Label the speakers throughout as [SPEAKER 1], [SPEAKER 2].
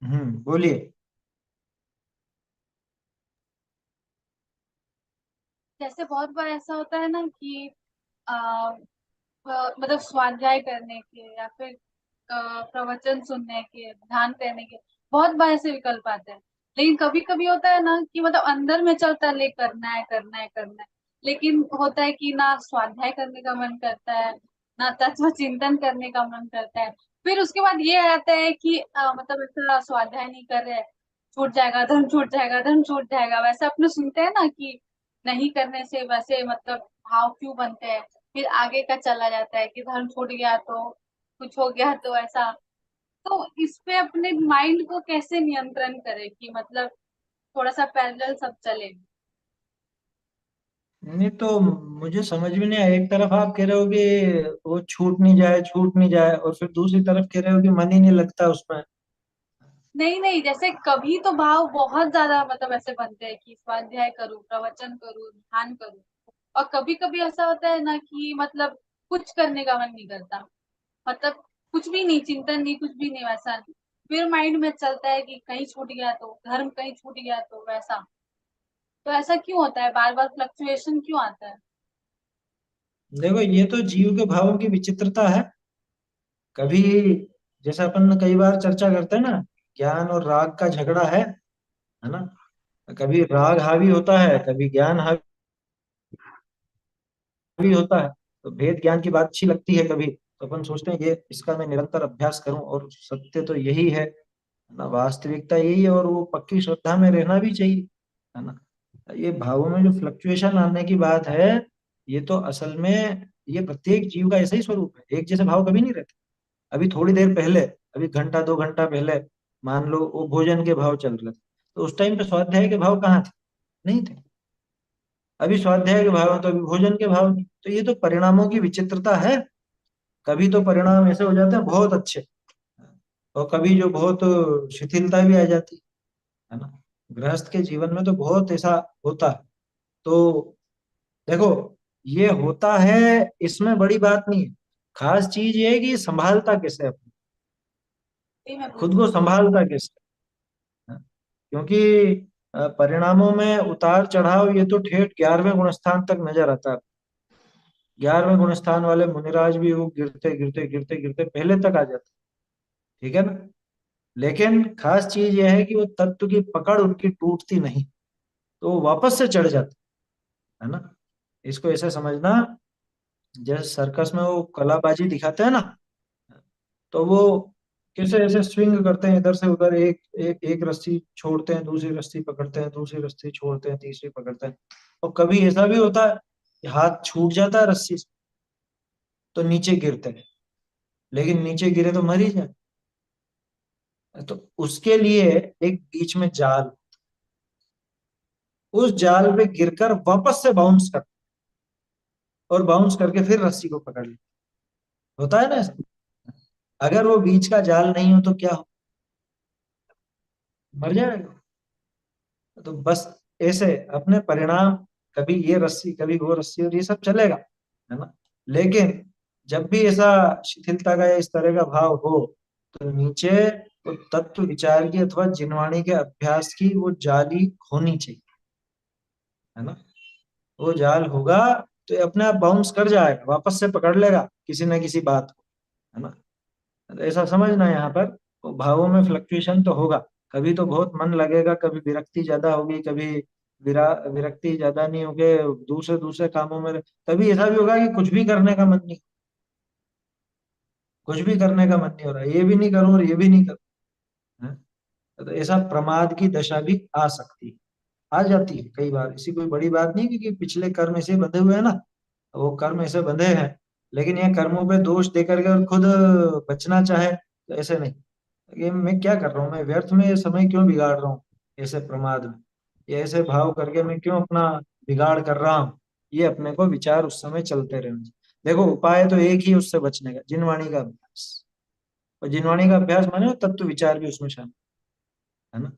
[SPEAKER 1] बोलिए।
[SPEAKER 2] जैसे बहुत बार ऐसा होता है ना कि मतलब स्वाध्याय करने के या फिर प्रवचन सुनने के, ध्यान करने के बहुत बार ऐसे विकल्प आते हैं। लेकिन कभी कभी होता है ना कि मतलब अंदर में चलता है, ले करना है करना है करना है। लेकिन होता है कि ना स्वाध्याय करने का मन करता है, ना तत्व चिंतन करने का मन करता है। फिर उसके बाद ये आता है कि मतलब ऐसा स्वाध्याय नहीं कर रहे, छूट जाएगा धर्म, छूट जाएगा धर्म, छूट जाएगा। वैसे अपने सुनते हैं ना कि नहीं करने से वैसे मतलब भाव क्यों बनते हैं। फिर आगे का चला जाता है कि धर्म छूट गया तो कुछ हो गया तो ऐसा। तो इस पे अपने माइंड को कैसे नियंत्रण करें कि मतलब थोड़ा सा पैरेलल सब चले।
[SPEAKER 1] नहीं तो मुझे समझ में नहीं आया। एक तरफ आप कह रहे हो कि वो छूट नहीं जाए, छूट नहीं जाए, और फिर दूसरी तरफ कह रहे हो कि मन ही नहीं लगता उसमें।
[SPEAKER 2] नहीं नहीं, जैसे कभी तो भाव बहुत ज्यादा मतलब ऐसे बनते हैं कि स्वाध्याय करूँ, प्रवचन करूँ, ध्यान करूँ। और कभी कभी ऐसा होता है ना कि मतलब कुछ करने का मन नहीं करता। मतलब कुछ भी नहीं, चिंतन नहीं, कुछ भी नहीं, वैसा नहीं। फिर माइंड में चलता है कि कहीं छूट गया तो धर्म, कहीं छूट गया तो वैसा। तो ऐसा क्यों होता है, बार बार फ्लक्चुएशन क्यों आता है।
[SPEAKER 1] देखो, ये तो जीव के भावों की विचित्रता है। कभी, जैसे अपन कई बार चर्चा करते हैं ना, ज्ञान और राग का झगड़ा है ना। कभी राग हावी होता है, कभी ज्ञान हावी होता है। तो भेद ज्ञान की बात अच्छी लगती है कभी, तो अपन सोचते हैं ये इसका मैं निरंतर अभ्यास करूं, और सत्य तो यही है ना, वास्तविकता यही है, और वो पक्की श्रद्धा में रहना भी चाहिए, है ना। ये भावों में जो फ्लक्चुएशन आने की बात है, ये तो असल में ये प्रत्येक जीव का ऐसा ही स्वरूप है। एक जैसे भाव कभी नहीं रहते। अभी थोड़ी देर पहले, अभी घंटा दो घंटा पहले, मान लो वो भोजन के भाव चल रहे थे, तो उस टाइम पे स्वाध्याय के भाव कहाँ थे? नहीं थे। अभी स्वाध्याय के भाव हैं तो अभी भोजन के भाव नहीं। तो ये तो परिणामों की विचित्रता है। कभी तो परिणाम ऐसे हो जाते हैं बहुत अच्छे, और कभी जो बहुत शिथिलता भी आ जाती है ना। गृहस्थ के जीवन में तो बहुत ऐसा होता है। तो देखो, ये होता है, इसमें बड़ी बात नहीं है। खास चीज ये है कि ये संभालता कैसे है अपने,
[SPEAKER 2] ये मैं
[SPEAKER 1] खुद
[SPEAKER 2] पूछ
[SPEAKER 1] को
[SPEAKER 2] रही
[SPEAKER 1] संभालता कैसे है। क्योंकि परिणामों में उतार चढ़ाव ये तो ठेठ 11वें गुण स्थान तक नजर आता है। 11वें गुण स्थान वाले मुनिराज भी वो गिरते गिरते गिरते गिरते पहले तक आ जाते। ठीक है ना। लेकिन खास चीज यह है कि वो तत्व की पकड़ उनकी टूटती नहीं, तो वो वापस से चढ़ जाते, है ना। इसको ऐसे समझना, जैसे सर्कस में वो कलाबाजी दिखाते हैं ना, तो वो कैसे ऐसे स्विंग करते हैं इधर से उधर, एक रस्सी छोड़ते हैं, दूसरी रस्सी पकड़ते हैं, दूसरी रस्सी छोड़ते हैं, तीसरी पकड़ते हैं। और कभी ऐसा भी होता है कि हाथ छूट जाता है रस्सी से, तो नीचे गिरते हैं। लेकिन नीचे गिरे तो मर ही जाए। तो उसके लिए एक बीच में जाल, उस जाल पे गिरकर वापस से बाउंस कर, और बाउंस करके फिर रस्सी को पकड़ ले। होता है ना ऐसा। अगर वो बीच का जाल नहीं हो तो क्या हो? मर जाएगा। तो बस ऐसे अपने परिणाम, कभी ये रस्सी कभी वो रस्सी, और ये सब चलेगा, है ना। लेकिन जब भी ऐसा शिथिलता का या इस तरह का भाव हो, तो नीचे वो तत्व विचार की अथवा जिनवाणी के अभ्यास की वो जाली होनी चाहिए, है ना। वो जाल होगा तो ये अपने आप बाउंस कर जाएगा, वापस से पकड़ लेगा किसी न किसी बात को, है ना। तो ऐसा समझना यहाँ पर, तो भावों में फ्लक्चुएशन तो होगा। कभी तो बहुत मन लगेगा, कभी विरक्ति ज्यादा होगी, कभी विरक्ति ज्यादा नहीं होगे, दूसरे दूसरे कामों में। कभी ऐसा भी होगा कि कुछ भी करने का मन नहीं, कुछ भी करने का मन नहीं हो रहा, ये भी नहीं करूं और ये भी नहीं करूं, है? तो ऐसा प्रमाद की दशा भी आ सकती है, आ जाती है कई बार। इसी कोई बड़ी बात नहीं, क्योंकि पिछले कर्म ऐसे बंधे हुए हैं ना, वो कर्म ऐसे बंधे हैं। लेकिन ये कर्मों पे दोष दे करके और खुद बचना चाहे तो ऐसे नहीं। ये मैं क्या कर रहा हूँ, मैं व्यर्थ में ये समय क्यों बिगाड़ रहा हूँ, ऐसे प्रमाद में, ये ऐसे भाव करके मैं क्यों अपना बिगाड़ कर रहा हूँ। ये अपने को विचार उस समय चलते रहने चाहिए। देखो, उपाय तो एक ही उससे बचने का, जिनवाणी का अभ्यास। और जिनवाणी का अभ्यास माने वो तत्व विचार भी उसमें शामिल, है ना।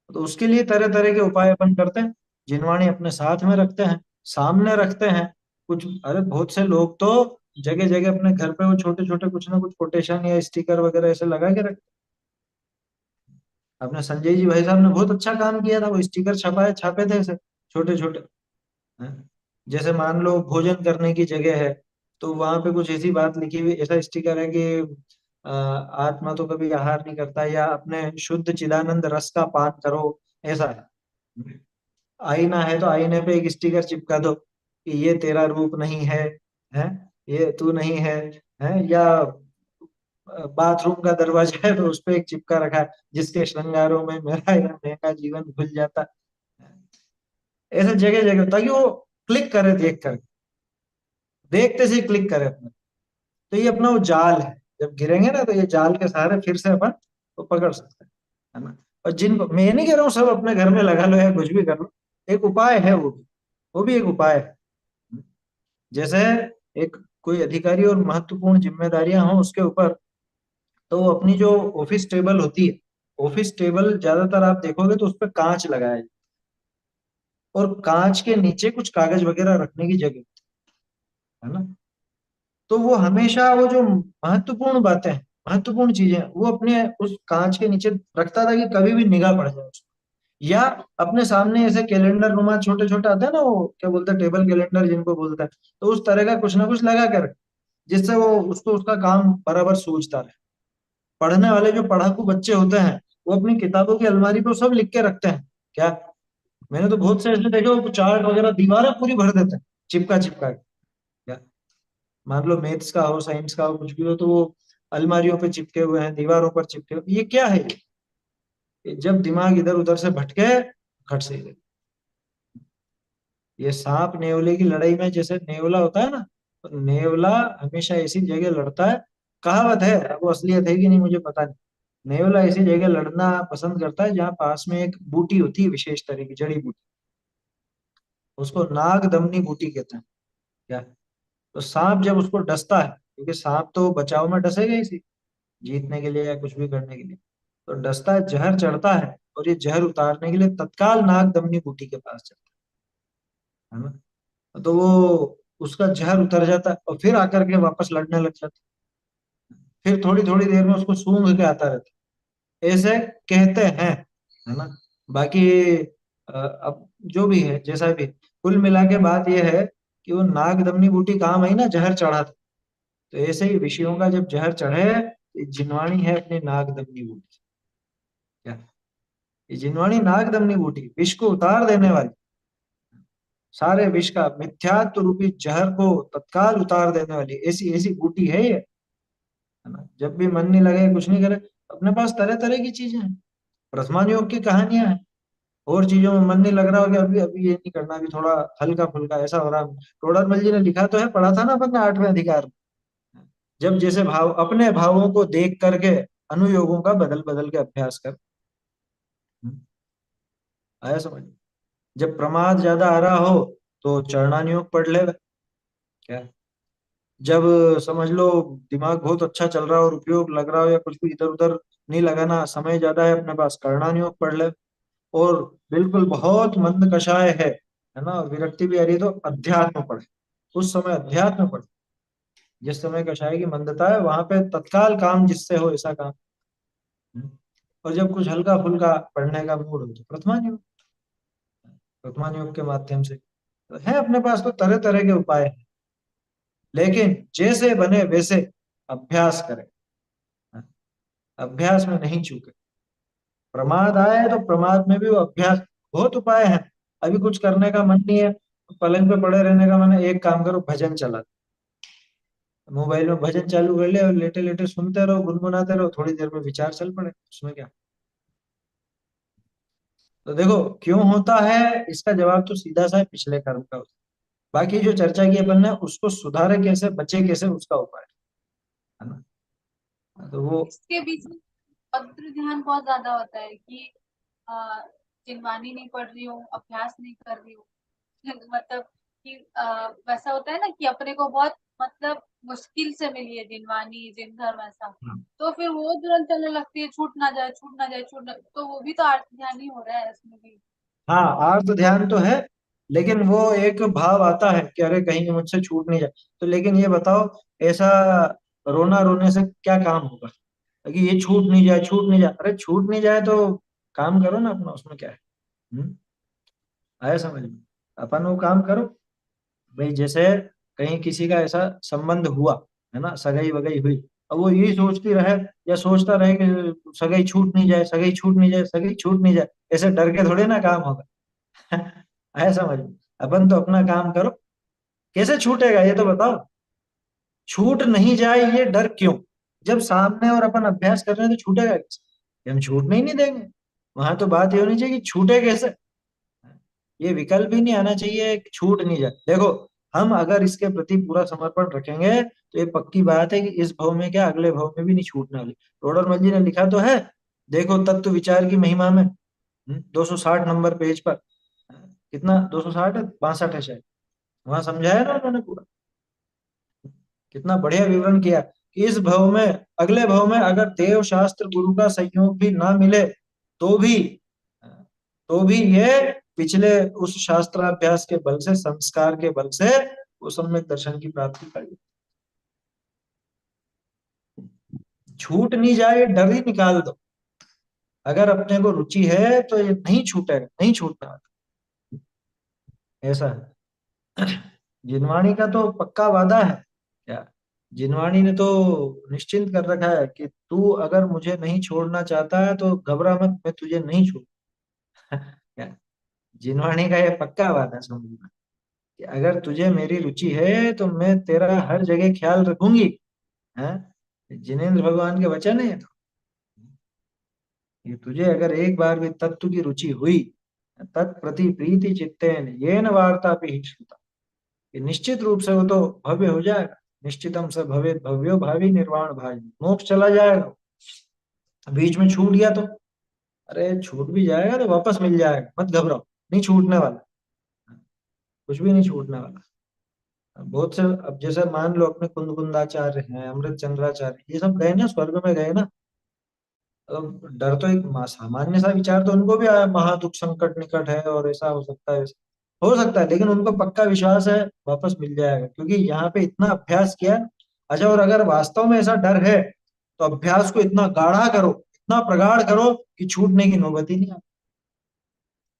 [SPEAKER 1] तो उसके लिए तरह तरह के उपाय अपन करते हैं। जिनवाणी अपने साथ में रखते हैं, सामने रखते हैं। कुछ, अरे बहुत से लोग तो जगह जगह अपने घर पे वो छोटे छोटे कुछ ना कुछ कोटेशन या स्टिकर वगैरह ऐसे लगा के रखते अपने संजय जी भाई साहब ने बहुत अच्छा काम किया था, वो स्टिकर छपाए छापे थे ऐसे छोटे छोटे। हैं? जैसे मान लो भोजन करने की जगह है, तो वहां पे कुछ ऐसी बात लिखी हुई, ऐसा स्टिकर है कि आत्मा तो कभी आहार नहीं करता, या अपने शुद्ध चिदानंद रस का पान करो, ऐसा है। आईना है तो आईने पे एक स्टिकर चिपका दो कि ये तेरा रूप नहीं है, हैं, ये तू नहीं है, हैं, या बाथरूम का दरवाजा है तो उस पे एक चिपका रखा है, जिसके श्रृंगारों में मेरा या महका जीवन भूल जाता। ऐसे जगह जगह, ताकि वो क्लिक करे, देख कर, देखते से क्लिक करे अपने। तो ये अपना वो जाल है, जब गिरेंगे ना तो ये जाल के सहारे फिर से अपन वो पकड़ सकते हैं, है ना। और जिनको, मैं ये नहीं कह रहा हूँ सब अपने घर में लगा लो या कुछ भी कर लो, एक उपाय है वो भी एक उपाय है। जैसे एक कोई अधिकारी और महत्वपूर्ण जिम्मेदारियां हों उसके ऊपर, तो वो अपनी जो ऑफिस टेबल होती है, ऑफिस टेबल ज्यादातर आप देखोगे तो उस पर कांच लगाया है, और कांच के नीचे कुछ कागज वगैरह रखने की जगह, है ना। तो वो हमेशा वो जो महत्वपूर्ण बातें हैं, महत्वपूर्ण चीजें हैं, वो अपने उस कांच के नीचे रखता था कि कभी भी निगाह पड़ जाए उसको। या अपने सामने ऐसे कैलेंडर नुमा छोटे छोटे आते हैं ना, वो क्या बोलते हैं, टेबल कैलेंडर जिनको बोलते हैं, तो उस तरह का कुछ ना कुछ लगा कर, जिससे वो उसको उसका काम बराबर सूझता रहे। पढ़ने वाले जो पढ़ाकू बच्चे होते हैं, वो अपनी किताबों की अलमारी पे सब लिख के रखते हैं क्या। मैंने तो बहुत से ऐसे देखे, वो चार्ट वगैरह दीवारें पूरी भर देते हैं चिपका चिपका के। क्या, मान लो मैथ्स का हो, साइंस का हो, कुछ भी हो, तो वो अलमारियों पे चिपके हुए हैं, दीवारों पर चिपके हुए, ये क्या है ये जब दिमाग इधर उधर से भटके, खट से गए। ये सांप नेवले की लड़ाई में जैसे नेवला होता है ना, तो नेवला हमेशा ऐसी जगह लड़ता है, कहावत है, अब वो असलियत है कि नहीं मुझे पता नहीं। नेवला ऐसी जगह लड़ना पसंद करता है जहाँ पास में एक बूटी होती है, विशेष तरह की जड़ी बूटी, उसको नाग दमनी बूटी कहते हैं। क्या, तो सांप जब उसको डसता है, क्योंकि सांप तो बचाव में डसेगा इसी, जीतने के लिए या कुछ भी करने के लिए, तो डसता है, जहर चढ़ता है, और ये जहर उतारने के लिए तत्काल नाग दमनी बूटी के पास चलता है ना। तो वो उसका जहर उतर जाता है और फिर आकर के वापस लड़ने लग जाता है, फिर थोड़ी थोड़ी देर में उसको सूंघ के आता रहता है, ऐसे कहते हैं, है ना। बाकी अब जो भी है, जैसा भी, कुल मिला के बात यह है कि वो नाग दमनी बूटी काम आई ना, जहर चढ़ा था। तो ऐसे ही विषयों का जब जहर चढ़े, तो जिनवाणी है अपनी नाग दमनी बूटी। क्या, ये जिनवाणी नाग दमनी बूटी विष को उतार देने वाली, सारे विष का मिथ्यात्व रूपी जहर को तत्काल उतार देने वाली ऐसी ऐसी बूटी है ये, है ना। जब भी मन नहीं लगे, कुछ नहीं करे, अपने पास तरह तरह की चीजें हैं, प्रथमान योग की कहानियां हैं। और चीजों में मन नहीं लग रहा हो कि अभी अभी ये नहीं करना, अभी थोड़ा हल्का फुल्का ऐसा हो रहा है। टोडरमल जी ने लिखा तो है, पढ़ा था ना अपन ने 8वें अधिकार में, जब जैसे भाव, अपने भावों को देख करके अनुयोगों का बदल बदल के अभ्यास कर। आया समझ। जब प्रमाद ज्यादा आ रहा हो तो चरणानुयोग पढ़ ले। क्या, जब समझ लो दिमाग बहुत अच्छा चल रहा हो और उपयोग लग रहा हो, या कुछ भी इधर उधर नहीं लगाना, समय ज्यादा है अपने पास, कर्णानुयोग पढ़ ले। और बिल्कुल बहुत मंद कषाय है ना, और विरक्ति भी आ रही है, तो अध्यात्म पढ़े, उस समय अध्यात्म पढ़े। जिस समय कषाय की मंदता है वहां पे तत्काल काम जिससे हो ऐसा काम। और जब कुछ हल्का फुल्का पढ़ने का मूड हो तो प्रथमान योग, प्रथमान योग के माध्यम से, तो है अपने पास तो तरह तरह के उपाय हैं। लेकिन जैसे बने वैसे अभ्यास करें, अभ्यास में नहीं चूके। प्रमाद आए तो प्रमाद में भी वो अभ्यास, बहुत उपाय है। अभी कुछ करने का मन नहीं है, तो पलंग पे पड़े रहने का मन है, एक काम करो, भजन चला, मोबाइल में भजन चालू कर ले और लेटे लेटे सुनते रहो, गुनगुनाते रहो, थोड़ी देर में विचार चल पड़े, उसमें क्या। तो देखो क्यों होता है, इसका जवाब तो सीधा सा है, पिछले कर्म का होता है। बाकी जो चर्चा की अपन ने, उसको सुधारे कैसे, बचे कैसे, उसका उपाय है ना। तो वो,
[SPEAKER 2] इसके बीच में पत्र ध्यान बहुत ज्यादा होता है कि अ, जिनवानी नहीं पढ़ रही हूँ, अभ्यास नहीं कर रही हूँ। मतलब कि वैसा होता है ना कि अपने को बहुत मतलब मुश्किल से मिली है जिनवानी जिन धर्म ऐसा, तो फिर वो तुरंत चलने लगती है, छूट ना जाए छूट ना जाए छूट ना, तो वो भी तो आर्थ ध्यान ही हो रहा है इसमें भी।
[SPEAKER 1] हाँ आर्त ध्यान तो है, लेकिन वो एक भाव आता है कि अरे कहीं मुझसे छूट नहीं जाए। तो लेकिन ये बताओ, ऐसा रोना रोने से क्या काम होगा कि ये छूट नहीं जाए, छूट नहीं जाए, अरे छूट नहीं जाए तो काम करो ना अपना, उसमें क्या है। हम्म, आया समझ में। अपन वो काम करो भाई, जैसे कहीं किसी का ऐसा संबंध हुआ, है ना, सगाई वगाई हुई, अब वो यही सोचती रहे या सोचता रहे कि सगाई छूट नहीं जाए, सगाई छूट नहीं जाए, सगाई छूट नहीं जाए, ऐसे डर के थोड़े ना काम होगा। आया समझ में। अपन तो अपना काम करो। कैसे छूटेगा ये तो बताओ। छूट नहीं जाए ये डर क्यों? जब सामने और अपन अभ्यास कर रहे हैं तो छूटेगा कैसे? ये हम छूटने ही नहीं देंगे। वहां तो बात ये होनी चाहिए कि छूटे कैसे। ये विकल्प ही नहीं आना चाहिए कि छूट नहीं जाए। देखो, हम अगर इसके प्रति पूरा समर्पण रखेंगे तो ये पक्की बात है कि इस भव में क्या, अगले भव में भी नहीं छूटने वाली। टोडरमल जी ने लिखा तो है, देखो तत्व विचार की महिमा में, 260 नंबर पेज पर। कितना, 260 है, 62 है शायद। वहां समझाया ना उन्होंने पूरा, कितना बढ़िया विवरण किया कि इस भव में, अगले भव में अगर देव शास्त्र गुरु का संयोग भी ना मिले तो भी, ये पिछले उस शास्त्राभ्यास के बल से, संस्कार के बल से वो सम्यक दर्शन की प्राप्ति कर ली। छूट नहीं जाए, डर ही निकाल दो। अगर अपने को रुचि है तो ये नहीं छूटेगा, नहीं छूटने वाला। ऐसा है। जिनवाणी का तो पक्का वादा है क्या। जिनवाणी ने तो निश्चिंत कर रखा है कि तू अगर मुझे नहीं छोड़ना चाहता है तो घबरा मत, मैं तुझे नहीं छोड़। क्या, जिनवाणी का ये पक्का वादा समझना कि अगर तुझे मेरी रुचि है तो मैं तेरा हर जगह ख्याल रखूंगी। है, जिनेन्द्र भगवान के वचन है ये तो। ये तुझे अगर एक बार भी तत्व की रुचि हुई, तत्प्रति प्रीति चित्तेन येन वार्ता भी श्रुता, ये निश्चित रूप से वो तो भव्य हो जाएगा। निश्चितम से भवे भव्यो भावी निर्वाण भाई, मोक्ष चला जाएगा। बीच में छूट गया तो, अरे छूट भी जाएगा तो वापस मिल जाएगा, मत घबराओ। नहीं छूटने वाला, कुछ भी नहीं छूटने वाला। बहुत से, अब जैसे मान लो अपने कुंदकुंदाचार्य हैं, अमृत चंद्राचार्य, ये सब गए ना, स्वर्ग में गए ना। अब डर तो एक सामान्य सा विचार तो उनको भी आया, महादुख संकट निकट है और ऐसा हो सकता है, वैसा हो सकता है, लेकिन उनको पक्का विश्वास है वापस मिल जाएगा, क्योंकि यहाँ पे इतना अभ्यास किया। अच्छा, और अगर वास्तव में ऐसा डर है तो अभ्यास को इतना गाढ़ा करो, इतना प्रगाढ़ करो कि छूटने की नौबत ही नहीं आती।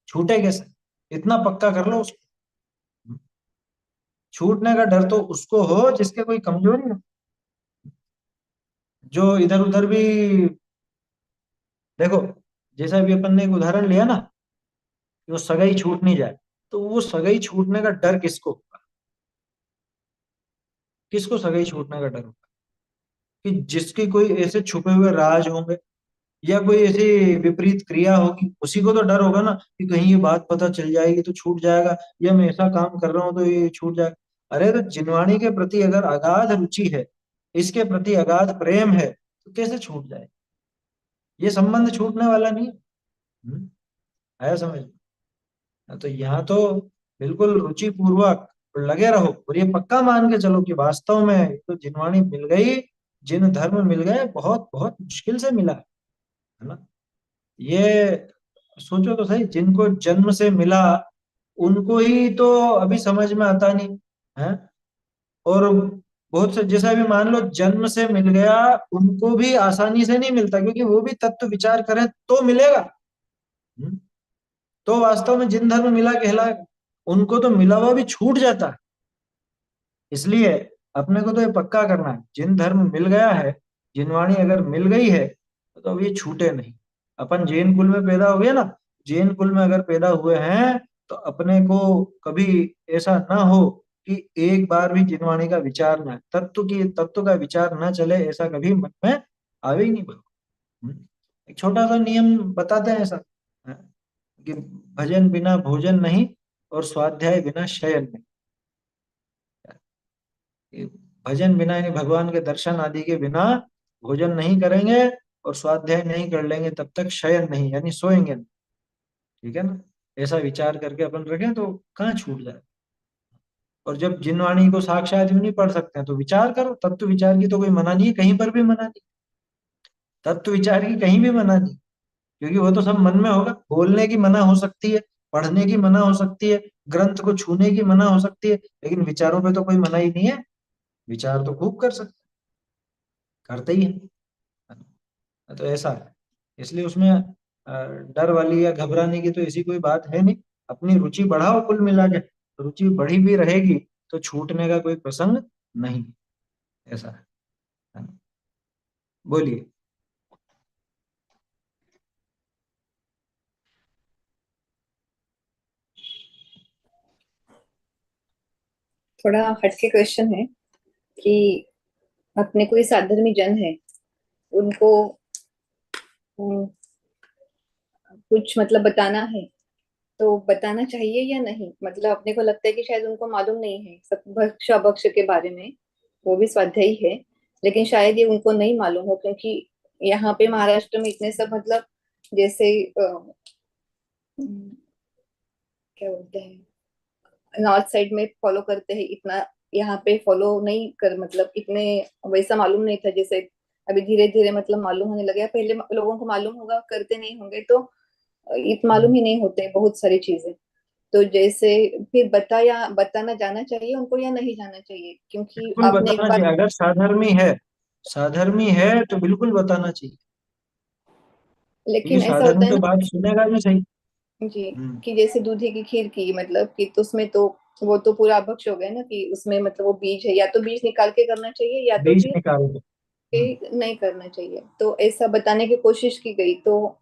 [SPEAKER 1] छूटे कैसे, इतना पक्का कर लो उसको। छूटने का डर तो उसको हो जिसके कोई कमजोरी हो, जो इधर उधर भी। देखो, जैसा अभी अपन ने एक उदाहरण लिया ना कि वो सगाई छूट नहीं जाए, तो वो सगाई छूटने का डर किसको होगा? किसको सगाई छूटने का डर होगा? कि जिसके कोई ऐसे छुपे हुए राज होंगे या कोई ऐसी विपरीत क्रिया होगी, उसी को तो डर होगा ना कि कहीं ये बात पता चल जाएगी तो छूट जाएगा, या मैं ऐसा काम कर रहा हूं तो ये छूट जाएगा। अरे तो जिनवाणी के प्रति अगर अगाध रुचि है, इसके प्रति अगाध प्रेम है, तो कैसे छूट जाए? ये संबंध छूटने वाला नहीं है। आया समझ में? तो यहाँ तो बिल्कुल रुचि पूर्वक लगे रहो, और ये पक्का मान के चलो कि वास्तव में तो जिनवाणी मिल गई, जिन धर्म मिल गए, बहुत बहुत मुश्किल से मिला है ना। ये सोचो तो सही, जिनको जन्म से मिला उनको ही तो अभी समझ में आता नहीं है। और बहुत से, जैसा भी मान लो जन्म से मिल गया, उनको भी आसानी से नहीं मिलता, क्योंकि वो भी तत्व विचार करें तो मिलेगा। हम्म, तो वास्तव में जिन धर्म मिला कहलाएगा। उनको तो मिला हुआ भी छूट जाता है। इसलिए अपने को तो ये पक्का करना है, जिन धर्म मिल गया है, जिनवाणी अगर मिल गई है तो अब ये छूटे नहीं। अपन जैन कुल में पैदा हो गए ना, जैन कुल में अगर पैदा हुए हैं तो अपने को कभी ऐसा ना हो कि एक बार भी जिनवाणी का विचार ना, तत्व का विचार ना चले, ऐसा कभी मन में आवे ही नहीं। एक छोटा सा नियम बताते हैं ऐसा, हाँ, कि भजन बिना भोजन नहीं, और स्वाध्याय बिना शयन नहीं। कि भजन बिना यानी भगवान के दर्शन आदि के बिना भोजन नहीं करेंगे, और स्वाध्याय नहीं कर लेंगे तब तक शयन नहीं, यानी सोएंगे नहीं। ठीक है ना। ऐसा विचार करके अपन रखें तो कहाँ छूट जाए। और जब जिनवाणी को साक्षात भी नहीं पढ़ सकते हैं तो विचार करो, तत्व विचार की तो कोई मना नहीं है, कहीं पर भी मना नहीं। तत्व विचार की कहीं भी मना नहीं, क्योंकि वो तो सब मन में होगा। बोलने की मना हो सकती है, पढ़ने की मना हो सकती है, ग्रंथ को छूने की मना हो सकती है, लेकिन विचारों पे तो कोई मना ही नहीं है। विचार तो खूब कर सकते, करते ही है। तो ऐसा है, इसलिए उसमें डर वाली या घबराने की तो ऐसी कोई बात है नहीं। अपनी रुचि बढ़ाओ, कुल मिला के रुचि बढ़ी भी रहेगी तो छूटने का कोई प्रसंग नहीं। ऐसा है। बोलिए।
[SPEAKER 3] थोड़ा हटके क्वेश्चन है कि अपने कोई साधर्मी जन है, उनको हम्म, कुछ मतलब बताना है, तो बताना चाहिए या नहीं? मतलब अपने को लगता है कि शायद उनको मालूम नहीं है सब भक्ष अभक्ष के बारे में, वो भी स्वाध्यायी है, लेकिन शायद ये उनको नहीं मालूम हो, क्योंकि यहाँ पे महाराष्ट्र में इतने सब मतलब जैसे क्या बोलते हैं, नॉर्थ साइड में फॉलो करते हैं इतना, यहाँ पे फॉलो नहीं कर, मतलब इतने वैसा मालूम नहीं था जैसे अभी धीरे धीरे मतलब मालूम होने लगे। पहले लोगों को मालूम होगा, करते नहीं होंगे तो मालूम ही नहीं होते बहुत सारी चीजें। तो जैसे फिर बताना जाना चाहिए उनको या नहीं जाना चाहिए? क्योंकि
[SPEAKER 1] बिल्कुल
[SPEAKER 3] आपने एक
[SPEAKER 1] बताना
[SPEAKER 3] बार,
[SPEAKER 1] चाहिए, अगर साधर्मी है, साधर्मी है तो बिल्कुल बताना चाहिए। क्योंकि
[SPEAKER 3] लेकिन ऐसा होता
[SPEAKER 1] साधर्मी
[SPEAKER 3] है
[SPEAKER 1] तो
[SPEAKER 3] ना
[SPEAKER 1] बात सुनेगा भी सही।
[SPEAKER 3] जी,
[SPEAKER 1] हम्म।
[SPEAKER 3] कि जैसे दूधी की खीर की मतलब कि तो उसमें तो वो तो पूरा अभक्ष हो गया ना, कि उसमें मतलब वो बीज है, या तो बीज निकाल के करना चाहिए या तो
[SPEAKER 1] बीज
[SPEAKER 3] फिर
[SPEAKER 1] निकाल दो।
[SPEAKER 3] नहीं करना चाहिए। तो ऐसा बताने की कोशिश की गई, तो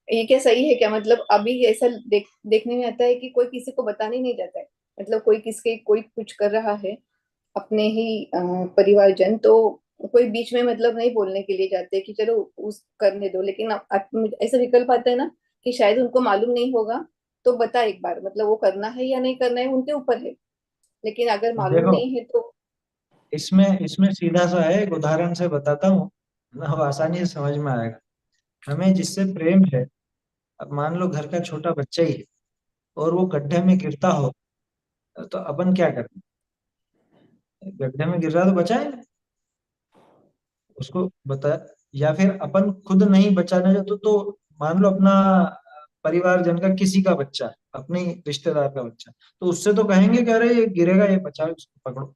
[SPEAKER 3] ये क्या सही है क्या? मतलब अभी ऐसा देखने में आता है कि कोई किसी को बताने नहीं जाता है, मतलब कोई कुछ कर रहा है अपने ही परिवारजन, तो कोई बीच में मतलब नहीं बोलने के लिए जाते कि चलो उस करने दो। लेकिन ऐसा विकल्प आता है ना कि शायद उनको मालूम नहीं होगा, तो बता एक बार, मतलब वो करना है या नहीं करना है उनके ऊपर है, लेकिन अगर मालूम
[SPEAKER 1] देखो,
[SPEAKER 3] नहीं है तो।
[SPEAKER 1] इसमें इसमें सीधा सा है, एक उदाहरण से बताता हूँ ना, वो आसानी से समझ में आएगा। हमें जिससे प्रेम है, अब मान लो घर का छोटा बच्चा ही है और वो गड्ढे में गिरता हो, तो अपन क्या करते हैं? गड्ढे में गिर रहा तो बचाए उसको, बता। या फिर अपन खुद नहीं बचाना चाहते तो मान लो अपना परिवारजन का किसी का बच्चा, अपने ही रिश्तेदार का बच्चा, तो उससे तो कहेंगे कि अरे ये गिरेगा, ये बचाओ, इसको पकड़ो।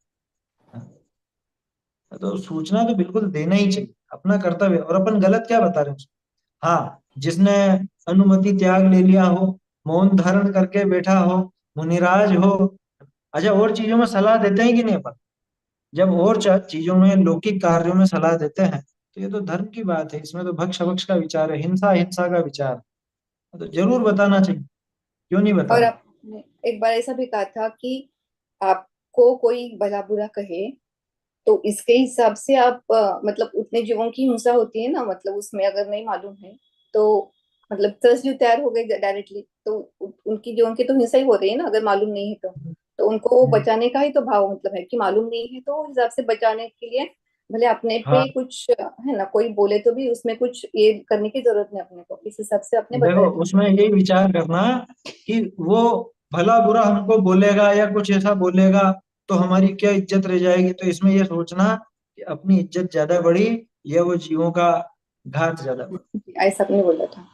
[SPEAKER 1] हाँ, तो सूचना तो बिल्कुल देना ही चाहिए, अपना कर्तव्य। और अपन गलत क्या बता रहे हैं उसको? हाँ, जिसने अनुमति त्याग ले लिया हो, मौन धारण करके बैठा हो, मुनिराज हो। अच्छा, और चीजों में सलाह देते हैं कि नहीं अपन? जब और चीजों में, लौकिक कार्यों में सलाह देते हैं, तो ये तो धर्म की बात है, इसमें तो भक्ष भक्ष का विचार है, हिंसा हिंसा का विचार है, तो जरूर बताना चाहिए। क्यों नहीं
[SPEAKER 3] और
[SPEAKER 1] बताना?
[SPEAKER 3] आपने एक बार ऐसा भी कहा था कि आपको कोई भला बुरा कहे तो इसके हिसाब से आप मतलब उतने जीवों की हिंसा होती है ना, मतलब उसमें अगर नहीं मालूम है तो मतलब 10 जीव तैयार हो गए डायरेक्टली, तो उनकी जीवों की तो हिंसा ही हो रही है ना, अगर मालूम नहीं है तो उनको
[SPEAKER 1] हम्म।
[SPEAKER 3] बचाने का ही तो भाव मतलब है कि मालूम नहीं है तो उस हिसाब से बचाने के लिए भले अपने पे
[SPEAKER 1] हाँ,
[SPEAKER 3] कुछ है ना, कोई बोले तो भी उसमें कुछ ये करने की जरूरत नहीं अपने को, इस हिसाब से आपने
[SPEAKER 1] देखो,
[SPEAKER 3] बताया था।
[SPEAKER 1] उसमें यही विचार करना कि वो भला बुरा हमको बोलेगा या कुछ ऐसा बोलेगा तो हमारी क्या इज्जत रह जाएगी, तो इसमें ये सोचना कि अपनी इज्जत ज्यादा बढ़ी या वो जीवों का घात ज्यादा बढ़ा।
[SPEAKER 3] ऐसा आपने बोला था।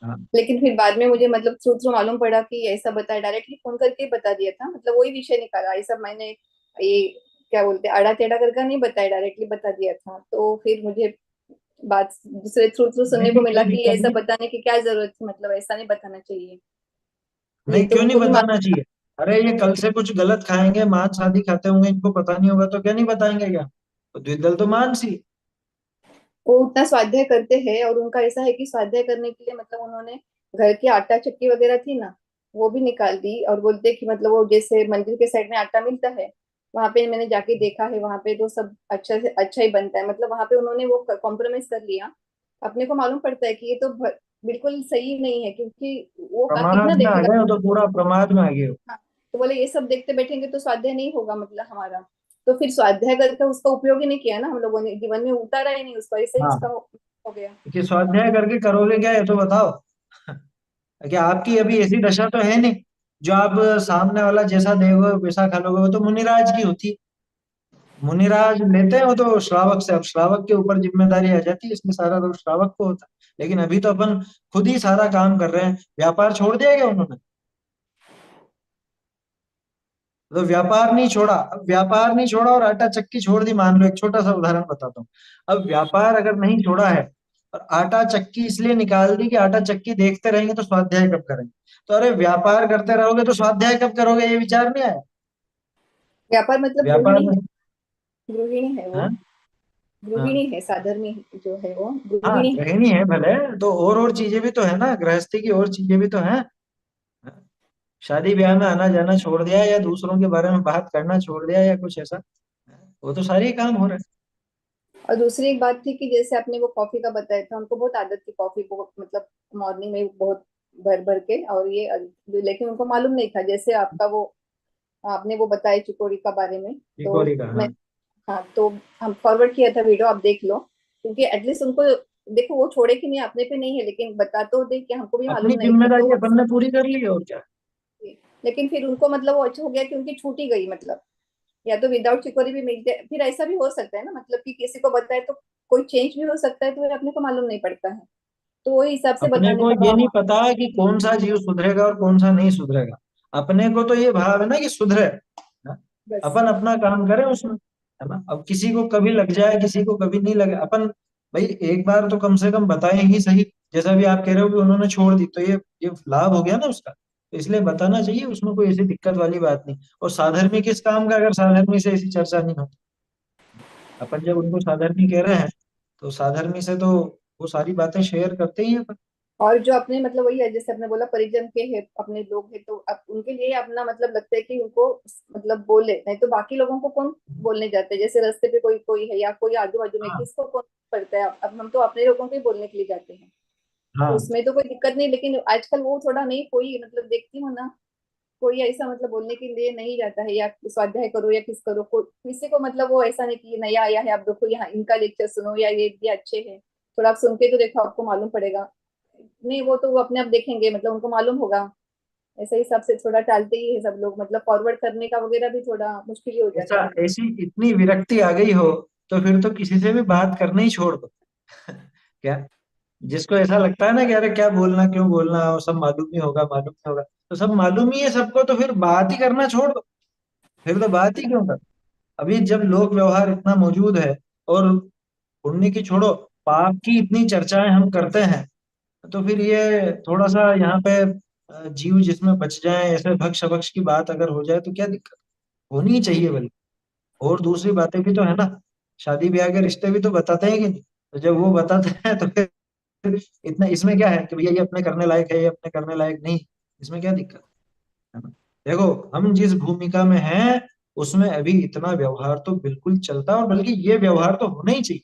[SPEAKER 1] हाँ।
[SPEAKER 3] लेकिन फिर बाद में मुझे मतलब थ्रू थ्रू मालूम पड़ा कि ऐसा बताया, डायरेक्टली फोन करके बता दिया था, मतलब वही विषय निकाला, ये सब मैंने ये क्या बोलते हैं आड़ा टेढ़ा करके नहीं बताया, डायरेक्टली बता दिया था। तो फिर मुझे बात दूसरे थ्रू थ्रू
[SPEAKER 1] नहीं
[SPEAKER 3] सुनने को
[SPEAKER 1] नहीं,
[SPEAKER 3] मिला
[SPEAKER 1] कोई
[SPEAKER 3] कि ये
[SPEAKER 1] दिक्कत
[SPEAKER 3] ऐसा
[SPEAKER 1] नहीं।
[SPEAKER 3] बताने की क्या जरूरत थी, मतलब ऐसा नहीं बताना चाहिए, ये
[SPEAKER 1] नहीं,
[SPEAKER 3] तो
[SPEAKER 1] क्यों नहीं
[SPEAKER 3] उनको भी
[SPEAKER 1] बताना
[SPEAKER 3] मालूम था।
[SPEAKER 1] चाहिए? अरे ये कल से कुछ गलत खाएंगे, मांस आदि खाते होंगे, इनको पता नहीं होगा तो क्या नहीं बताएंगे क्या? तो द्विदल तो मांस ही।
[SPEAKER 3] वो उतना स्वाध्याय करते हैं, और उनका ऐसा है कि स्वाध्याय करने के लिए मतलब उन्होंने घर की आटा चक्की वगैरह थी ना, वो भी निकाल दी, और बोलते कि मतलब वो जैसे मंदिर के साइड में आटा मिलता है, वहां पे मैंने जाके देखा है, वहां पे तो सब अच्छा से अच्छा ही बनता है, मतलब वहां पे उन्होंने वो कॉम्प्रोमाइज कर लिया। अपने को मालूम पड़ता है कि ये तो बिल्कुल सही नहीं है, क्योंकि वो कितना
[SPEAKER 1] प्रमाद में आ
[SPEAKER 3] देखेगा।
[SPEAKER 1] गए हो तो पूरा प्रमाद में आ गए हो।
[SPEAKER 3] हाँ, तो बोले ये सब देखते बैठेंगे तो स्वाध्याय नहीं होगा मतलब हमारा, तो फिर स्वाध्याय करके उसका उपयोग ही नहीं किया ना हम लोगों ने, जीवन में उतारा ही नहीं उसको, ऐसे ही उसका
[SPEAKER 1] हाँ,
[SPEAKER 3] हो गया।
[SPEAKER 1] कि स्वाध्याय करके करोगे क्या, ये तो बताओ। क्या आपकी अभी ऐसी दशा तो है नहीं, जो आप सामने वाला जैसा देखोगे वैसा खा लोगे? वो तो मुनिराज की होती। मुनिराज लेते हैं वो तो श्रावक से, अब श्रावक के ऊपर जिम्मेदारी आ जाती है, इसलिए सारा तो श्रावक को होता है। लेकिन अभी तो अपन खुद ही सारा काम कर रहे हैं। व्यापार छोड़ दिया क्या उन्होंने? तो व्यापार नहीं छोड़ा, अब व्यापार नहीं छोड़ा और आटा चक्की छोड़ दी, मान लो एक छोटा सा उदाहरण बताता हूँ। अब व्यापार अगर नहीं छोड़ा है और आटा चक्की इसलिए निकाल दी कि आटा चक्की देखते रहेंगे तो स्वाध्याय कब करेंगे। तो अरे व्यापार करते रहोगे तो स्वाध्याय कब करोगे, ये विचार नहीं आया।
[SPEAKER 3] व्यापार मतलब
[SPEAKER 1] व्यापार
[SPEAKER 3] गृहिणी
[SPEAKER 1] में।
[SPEAKER 3] है, गृहिणी है वो,
[SPEAKER 1] हाँ। हाँ।
[SPEAKER 3] गृहिणी है, साधर्मी जो है वो
[SPEAKER 1] हाँ
[SPEAKER 3] गृहिणी है।
[SPEAKER 1] गृहिणी है भले, तो और चीजें भी तो है ना, गृहस्थी की और चीजें भी तो हैं। शादी ब्याह में आना जाना छोड़ दिया, या दूसरों के बारे में बात करना छोड़ दिया, या कुछ ऐसा, वो तो सारे ही काम हो रहे
[SPEAKER 3] और दूसरी एक बात थी कि जैसे आपने वो कॉफी का बताया था, उनको बहुत आदत थी कॉफी को, मतलब मॉर्निंग में बहुत भर भर के, और ये लेकिन उनको मालूम नहीं था, जैसे आपका वो आपने वो बताया चिकोरी का बारे में।
[SPEAKER 1] हैं।
[SPEAKER 3] तो
[SPEAKER 1] इकोरी का,
[SPEAKER 3] मैं,
[SPEAKER 1] हाँ।
[SPEAKER 3] हाँ तो हम फॉरवर्ड किया था वीडियो, आप देख लो, क्योंकि एटलीस्ट उनको, देखो वो छोड़े कि नहीं अपने पे नहीं है, लेकिन बता तो दे कि हमको भी मालूम
[SPEAKER 1] अपनी
[SPEAKER 3] नहीं था तो
[SPEAKER 1] जिम्मेदारी
[SPEAKER 3] वो,
[SPEAKER 1] अपन ने पूरी कर ली, और क्या।
[SPEAKER 3] लेकिन फिर उनको मतलब वो अच्छा हो गया कि उनकी छूट ही गई, मतलब या तो विदाउट चिकोरी भी मिल जाए, फिर ऐसा भी हो सकता है ना, मतलब कि किसी को बताए तो कोई चेंज भी हो सकता है, तो फिर अपने को मालूम नहीं पड़ता है, तो वही हिसाब से
[SPEAKER 1] अपने
[SPEAKER 3] बताने
[SPEAKER 1] को
[SPEAKER 3] का
[SPEAKER 1] ये
[SPEAKER 3] काम।
[SPEAKER 1] नहीं पता कि कौन सा जीव सुधरेगा और कौन सा नहीं सुधरेगा। अपने को तो ये भाव है ना कि सुधरे ना,
[SPEAKER 3] बस।
[SPEAKER 1] अपन अपना काम करें उसमें, है ना। अब किसी को कभी लग जाए, किसी को कभी नहीं लगे, अपन भाई एक बार तो कम से कम बताएं ही सही। जैसा भी आप कह रहे हो कि उन्होंने छोड़ दी, तो ये लाभ हो गया ना उसका, तो इसलिए बताना चाहिए, उसमें कोई ऐसी दिक्कत वाली बात नहीं। और साधर्मी किस काम का, अगर साधर्मी से ऐसी चर्चा नहीं होती। अपन जब उनको साधर्मी कह रहे हैं, तो साधर्मी से तो वो सारी बातें शेयर करते ही हैं अपन।
[SPEAKER 3] और जो अपने मतलब वही है, जैसे आपने बोला परिजन के है अपने लोग हैं, तो अब उनके लिए अपना मतलब लगता है कि उनको मतलब बोले, नहीं तो बाकी लोगों को कौन बोलने जाते हैं, जैसे रास्ते पे कोई कोई है या कोई आजू बाजू में,
[SPEAKER 1] हाँ।
[SPEAKER 3] किसको कौन पड़ता है, अब हम तो अपने लोगों को ही बोलने के लिए जाते हैं, तो
[SPEAKER 1] हाँ।
[SPEAKER 3] उसमें तो कोई दिक्कत नहीं, लेकिन आजकल वो थोड़ा नहीं, कोई मतलब देखती हूँ ना, कोई ऐसा मतलब बोलने के लिए नहीं जाता है, या स्वाध्याय करो या किस करो, किसी को मतलब वो ऐसा नहीं कि ये नया आया है, आप देखो यहाँ इनका लेक्चर सुनो, या ये अच्छे हैं, थोड़ा आप सुन के तो देखो, आपको मालूम पड़ेगा। नहीं, वो तो वो अपने आप देखेंगे, मतलब उनको मालूम होगा, ऐसे हिसाब से थोड़ा टालते ही है सब लोग, मतलब फॉरवर्ड करने का वगैरह भी थोड़ा मुश्किल ही हो
[SPEAKER 1] ऐसा
[SPEAKER 3] जाता है।
[SPEAKER 1] ऐसी इतनी विरक्ति आ गई हो, तो फिर तो किसी से भी बात करना ही छोड़ दो। क्या, जिसको ऐसा लगता है ना कि अरे क्या बोलना, क्यों बोलना, वो सब मालूम ही होगा, मालूम ही होगा, तो सब मालूम ही है सबको, तो फिर बात ही करना छोड़ दो। फिर तो बात ही क्यों कर। अभी जब लोक व्यवहार इतना मौजूद है, और पुण्य की छोड़ो, पाप की इतनी चर्चाएं हम करते हैं, तो फिर ये थोड़ा सा यहाँ पे जीव जिसमें बच जाए, ऐसे भक्ष भक्ष की बात अगर हो जाए तो क्या दिक्कत, होनी ही चाहिए बल्कि। और दूसरी बातें भी तो है ना, शादी ब्याह के रिश्ते भी तो बताते हैं कि नहीं। तो जब वो बताते हैं तो फिर इतना इसमें क्या है कि भैया ये अपने करने लायक है, ये अपने करने लायक नहीं, इसमें क्या दिक्कत है ना। देखो, हम जिस भूमिका में हैं, उसमें अभी इतना व्यवहार तो बिल्कुल चलता है, और बल्कि ये व्यवहार तो होना ही चाहिए।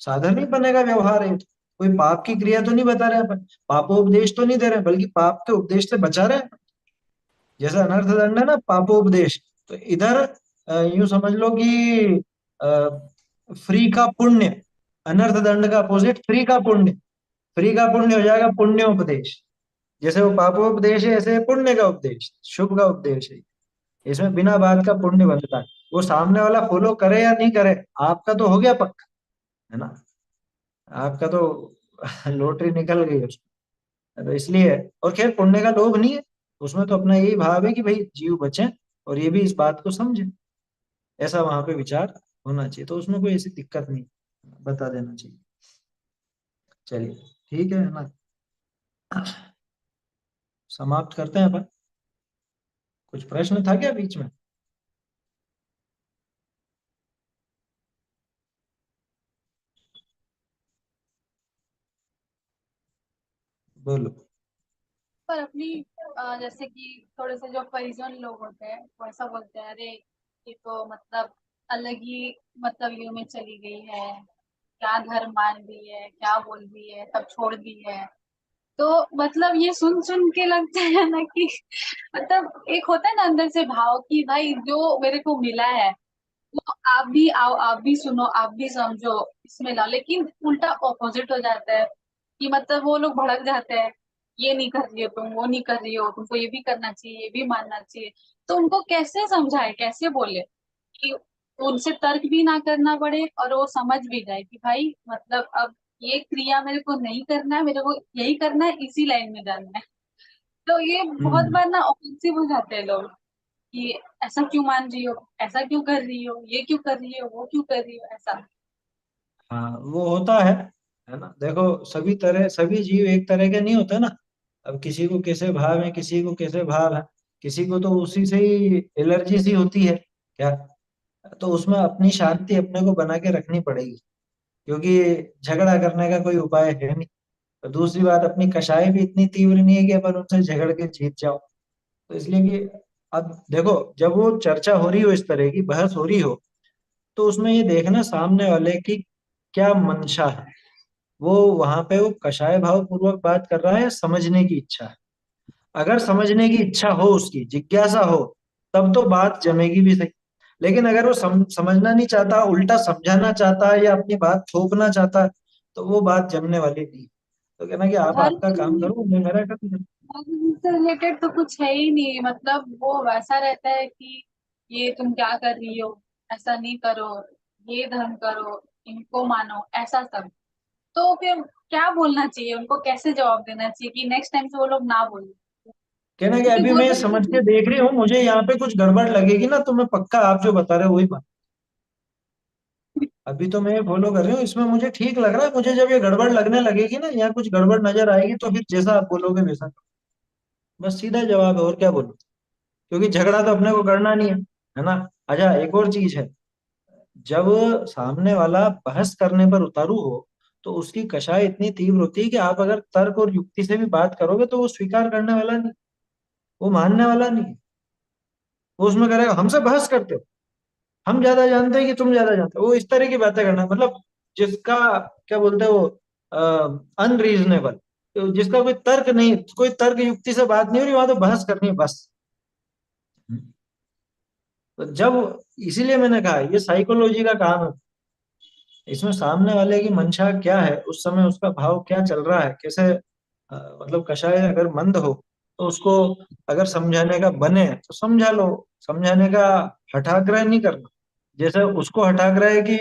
[SPEAKER 1] साधन ही बनेगा व्यवहार है तो। कोई पाप की क्रिया तो नहीं बता रहे हैं अपन, पापोपदेश तो नहीं दे रहे हैं, बल्कि पाप के उपदेश से बचा रहे हैं। जैसे अनर्थ दंड है ना, पापोपदेश, तो इधर यूं समझ लो कि फ्री का पुण्य, अनर्थ दंड का अपोजिट फ्री का पुण्य। फ्री का पुण्य हो जाएगा पुण्योपदेश। जैसे वो पापोपदेश है, ऐसे पुण्य का उपदेश, शुभ का उपदेश है। इसमें बिना बात का पुण्य बनता है। वो सामने वाला फॉलो करे या नहीं करे, आपका तो हो गया पक्का, है ना। आपका तो लॉटरी निकल गई उसमें। तो इसलिए, और खैर पुण्य का लोभ नहीं है, उसमें तो अपना यही भाव है कि भाई जीव बचे, और ये भी इस बात को समझे, ऐसा वहां पे विचार होना चाहिए। तो उसमें कोई ऐसी दिक्कत नहीं, बता देना चाहिए। चलिए, ठीक है ना, समाप्त करते हैं अपन। कुछ प्रश्न था क्या बीच में? बोलो।
[SPEAKER 2] पर अपनी जैसे कि थोड़े से जो परिजन लोग होते हैं वो ऐसा बोलते हैं, अरे ये तो मतलब अलग ही मतलब यू में चली गई है, क्या धर्म मान दी है, क्या बोल दी है, सब छोड़ दी है। तो मतलब ये सुन सुन के लगता है ना कि मतलब एक होता है ना अंदर से भाव कि भाई जो मेरे को मिला है वो आप भी आओ, आप भी सुनो, आप भी समझो, इसमें लाओ। लेकिन उल्टा ऑपोजिट हो जाता है कि मतलब वो लोग भड़क जाते हैं, ये नहीं कर रही हो तुम, वो नहीं कर रही हो, तुमको ये भी करना चाहिए, ये भी मानना चाहिए। तो उनको कैसे समझाए, कैसे बोले कि उनसे तर्क भी ना करना पड़े और वो समझ भी जाए कि भाई मतलब अब ये क्रिया मेरे को नहीं करना है, मेरे को यही करना है, इसी लाइन में जाना है। तो ये बहुत
[SPEAKER 1] हम्म।
[SPEAKER 2] बार ना ऑफेंसिव हो जाते हैं लोग कि ऐसा क्यों मान रही हो, ऐसा क्यों कर रही हो, ये क्यों कर रही हो, वो क्यों कर रही हो, ऐसा।
[SPEAKER 1] हाँ वो होता है। है ना। देखो सभी जीव एक तरह के नहीं होते ना। अब किसी को कैसे भाव है, किसी को कैसे भाव है, किसी को तो उसी से ही एलर्जी सी होती है क्या। तो उसमें अपनी शांति अपने को बना के रखनी पड़ेगी, क्योंकि झगड़ा करने का कोई उपाय है नहीं। और दूसरी बात, अपनी कषाय भी इतनी तीव्र नहीं है कि अपन उनसे झगड़ के जीत जाओ। तो इसलिए कि अब देखो, जब वो चर्चा हो रही हो, इस तरह की बहस हो रही हो, तो उसमें ये देखना सामने वाले की क्या मंशा है। वो वहां पे वो कषाय भाव पूर्वक बात कर रहा है, समझने की इच्छा है। अगर समझने की इच्छा हो, उसकी जिज्ञासा हो, तब तो बात जमेगी भी सही। लेकिन अगर वो समझना नहीं चाहता, उल्टा समझाना चाहता है या अपनी बात थोपना चाहता है, तो वो बात जमने वाली नहीं। तो कहना कि आप
[SPEAKER 2] धर्म
[SPEAKER 1] आपका काम करो, मैं मेरा काम करूँ।
[SPEAKER 2] से रिलेटेड तो कुछ है ही नहीं, मतलब वो वैसा रहता है कि ये तुम क्या कर रही हो, ऐसा नहीं करो, ये धर्म करो, इनको मानो, ऐसा सब। तो फिर क्या बोलना चाहिए उनको, कैसे जवाब देना चाहिए कि नेक्स्ट टाइम से वो लोग ना बोले?
[SPEAKER 1] कहना कि
[SPEAKER 2] क्योंकि
[SPEAKER 1] अभी
[SPEAKER 2] बोल
[SPEAKER 1] मैं
[SPEAKER 2] सकते
[SPEAKER 1] समझ के
[SPEAKER 2] हैं।
[SPEAKER 1] देख रही हूँ, मुझे यहाँ पे कुछ गड़बड़ लगेगी ना, तो मैं पक्का आप जो बता रहे हो वही बात। अभी तो मैं फॉलो कर रही हूँ, इसमें मुझे ठीक लग रहा है। मुझे जब ये गड़बड़ लगने लगेगी ना, या कुछ गड़बड़ नजर आएगी, तो फिर जैसा आप बोलोगे वैसा करो। बस सीधा जवाब है, और क्या बोलूं। क्योंकि झगड़ा तो अपने को करना नहीं है ना। अच्छा, एक और चीज है। जब सामने वाला बहस करने पर उतारू हो, तो उसकी कषाय इतनी तीव्र होती है कि आप अगर तर्क और युक्ति से भी बात करोगे, तो वो स्वीकार करने वाला नहीं, वो मानने वाला नहीं है। वो उसमें करेगा, हमसे बहस करते हो, हम ज्यादा जानते हैं कि तुम ज्यादा जानते हो, वो इस तरह की बातें करना, मतलब जिसका क्या बोलते हैं वो, अनरीजनेबल, तो जिसका कोई तर्क नहीं, कोई तर्क युक्ति से बात नहीं हो रही, वहां तो बहस करनी है बस। तो जब, इसीलिए मैंने कहा ये साइकोलॉजी का काम है। इसमें सामने वाले की मंशा क्या है, उस समय उसका भाव क्या चल रहा है, कैसे मतलब कषाय अगर मंद हो, तो उसको अगर समझाने का बने तो समझा लो। समझाने का हठाग्रह नहीं करना। जैसे उसको हठाग्रह है कि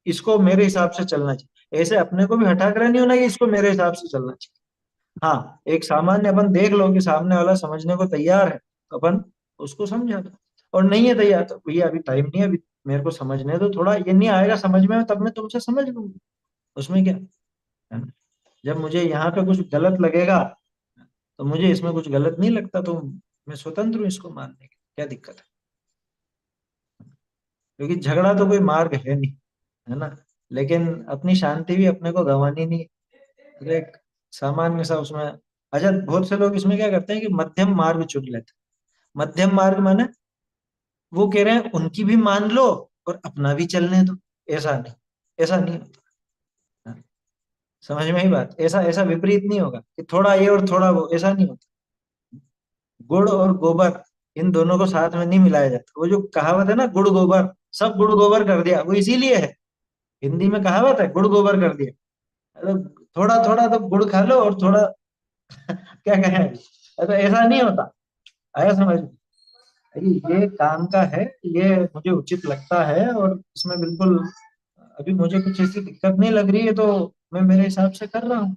[SPEAKER 1] इसको मेरे हिसाब से चलना चाहिए, ऐसे अपने को भी हठाग्रह नहीं होना कि इसको मेरे हिसाब से चलना चाहिए। हाँ, एक सामान्य अपन देख लो कि सामने वाला समझने को तैयार है, तो अपन उसको समझा दो। और नहीं है तैयार, तो भैया अभी टाइम नहीं है, अभी मेरे को समझने दो थोड़ा, ये नहीं आएगा समझ में तब मैं तुमसे समझ लूंगी। उसमें क्या है ना। जब मुझे यहाँ पे कुछ गलत लगेगा, तो मुझे इसमें कुछ गलत नहीं लगता, तो मैं स्वतंत्र हूँ इसको मानने की, क्या दिक्कत है। क्योंकि झगड़ा तो कोई मार्ग है नहीं, है ना। लेकिन अपनी शांति भी अपने को गंवानी नहीं है। तो एक सामान्य सा उसमें, अच्छा बहुत से लोग इसमें क्या करते हैं कि मध्यम मार्ग चुन लेते हैं। मध्यम मार्ग माने वो कह रहे हैं उनकी भी मान लो और अपना भी चलने दो। ऐसा नहीं, ऐसा नहीं होता। हाँ, समझ में ही बात, ऐसा ऐसा विपरीत नहीं होगा कि थोड़ा ये और थोड़ा वो, ऐसा नहीं होता। गुड़ और गोबर, इन दोनों को साथ में नहीं मिलाया जाता। वो जो कहावत है ना, गुड़ गोबर, सब गुड़ गोबर कर दिया, वो इसीलिए है। हिंदी में कहावत है, गुड़ गोबर कर दिया। तो थोड़ा थोड़ा तो गुड़ खा लो और थोड़ा क्या कहें, तो ऐसा नहीं होता। आया समझ में? ये काम का है, ये मुझे उचित लगता है, और इसमें बिल्कुल अभी मुझे कुछ ऐसी दिक्कत नहीं लग रही है, तो मैं मेरे हिसाब से कर रहा हूँ।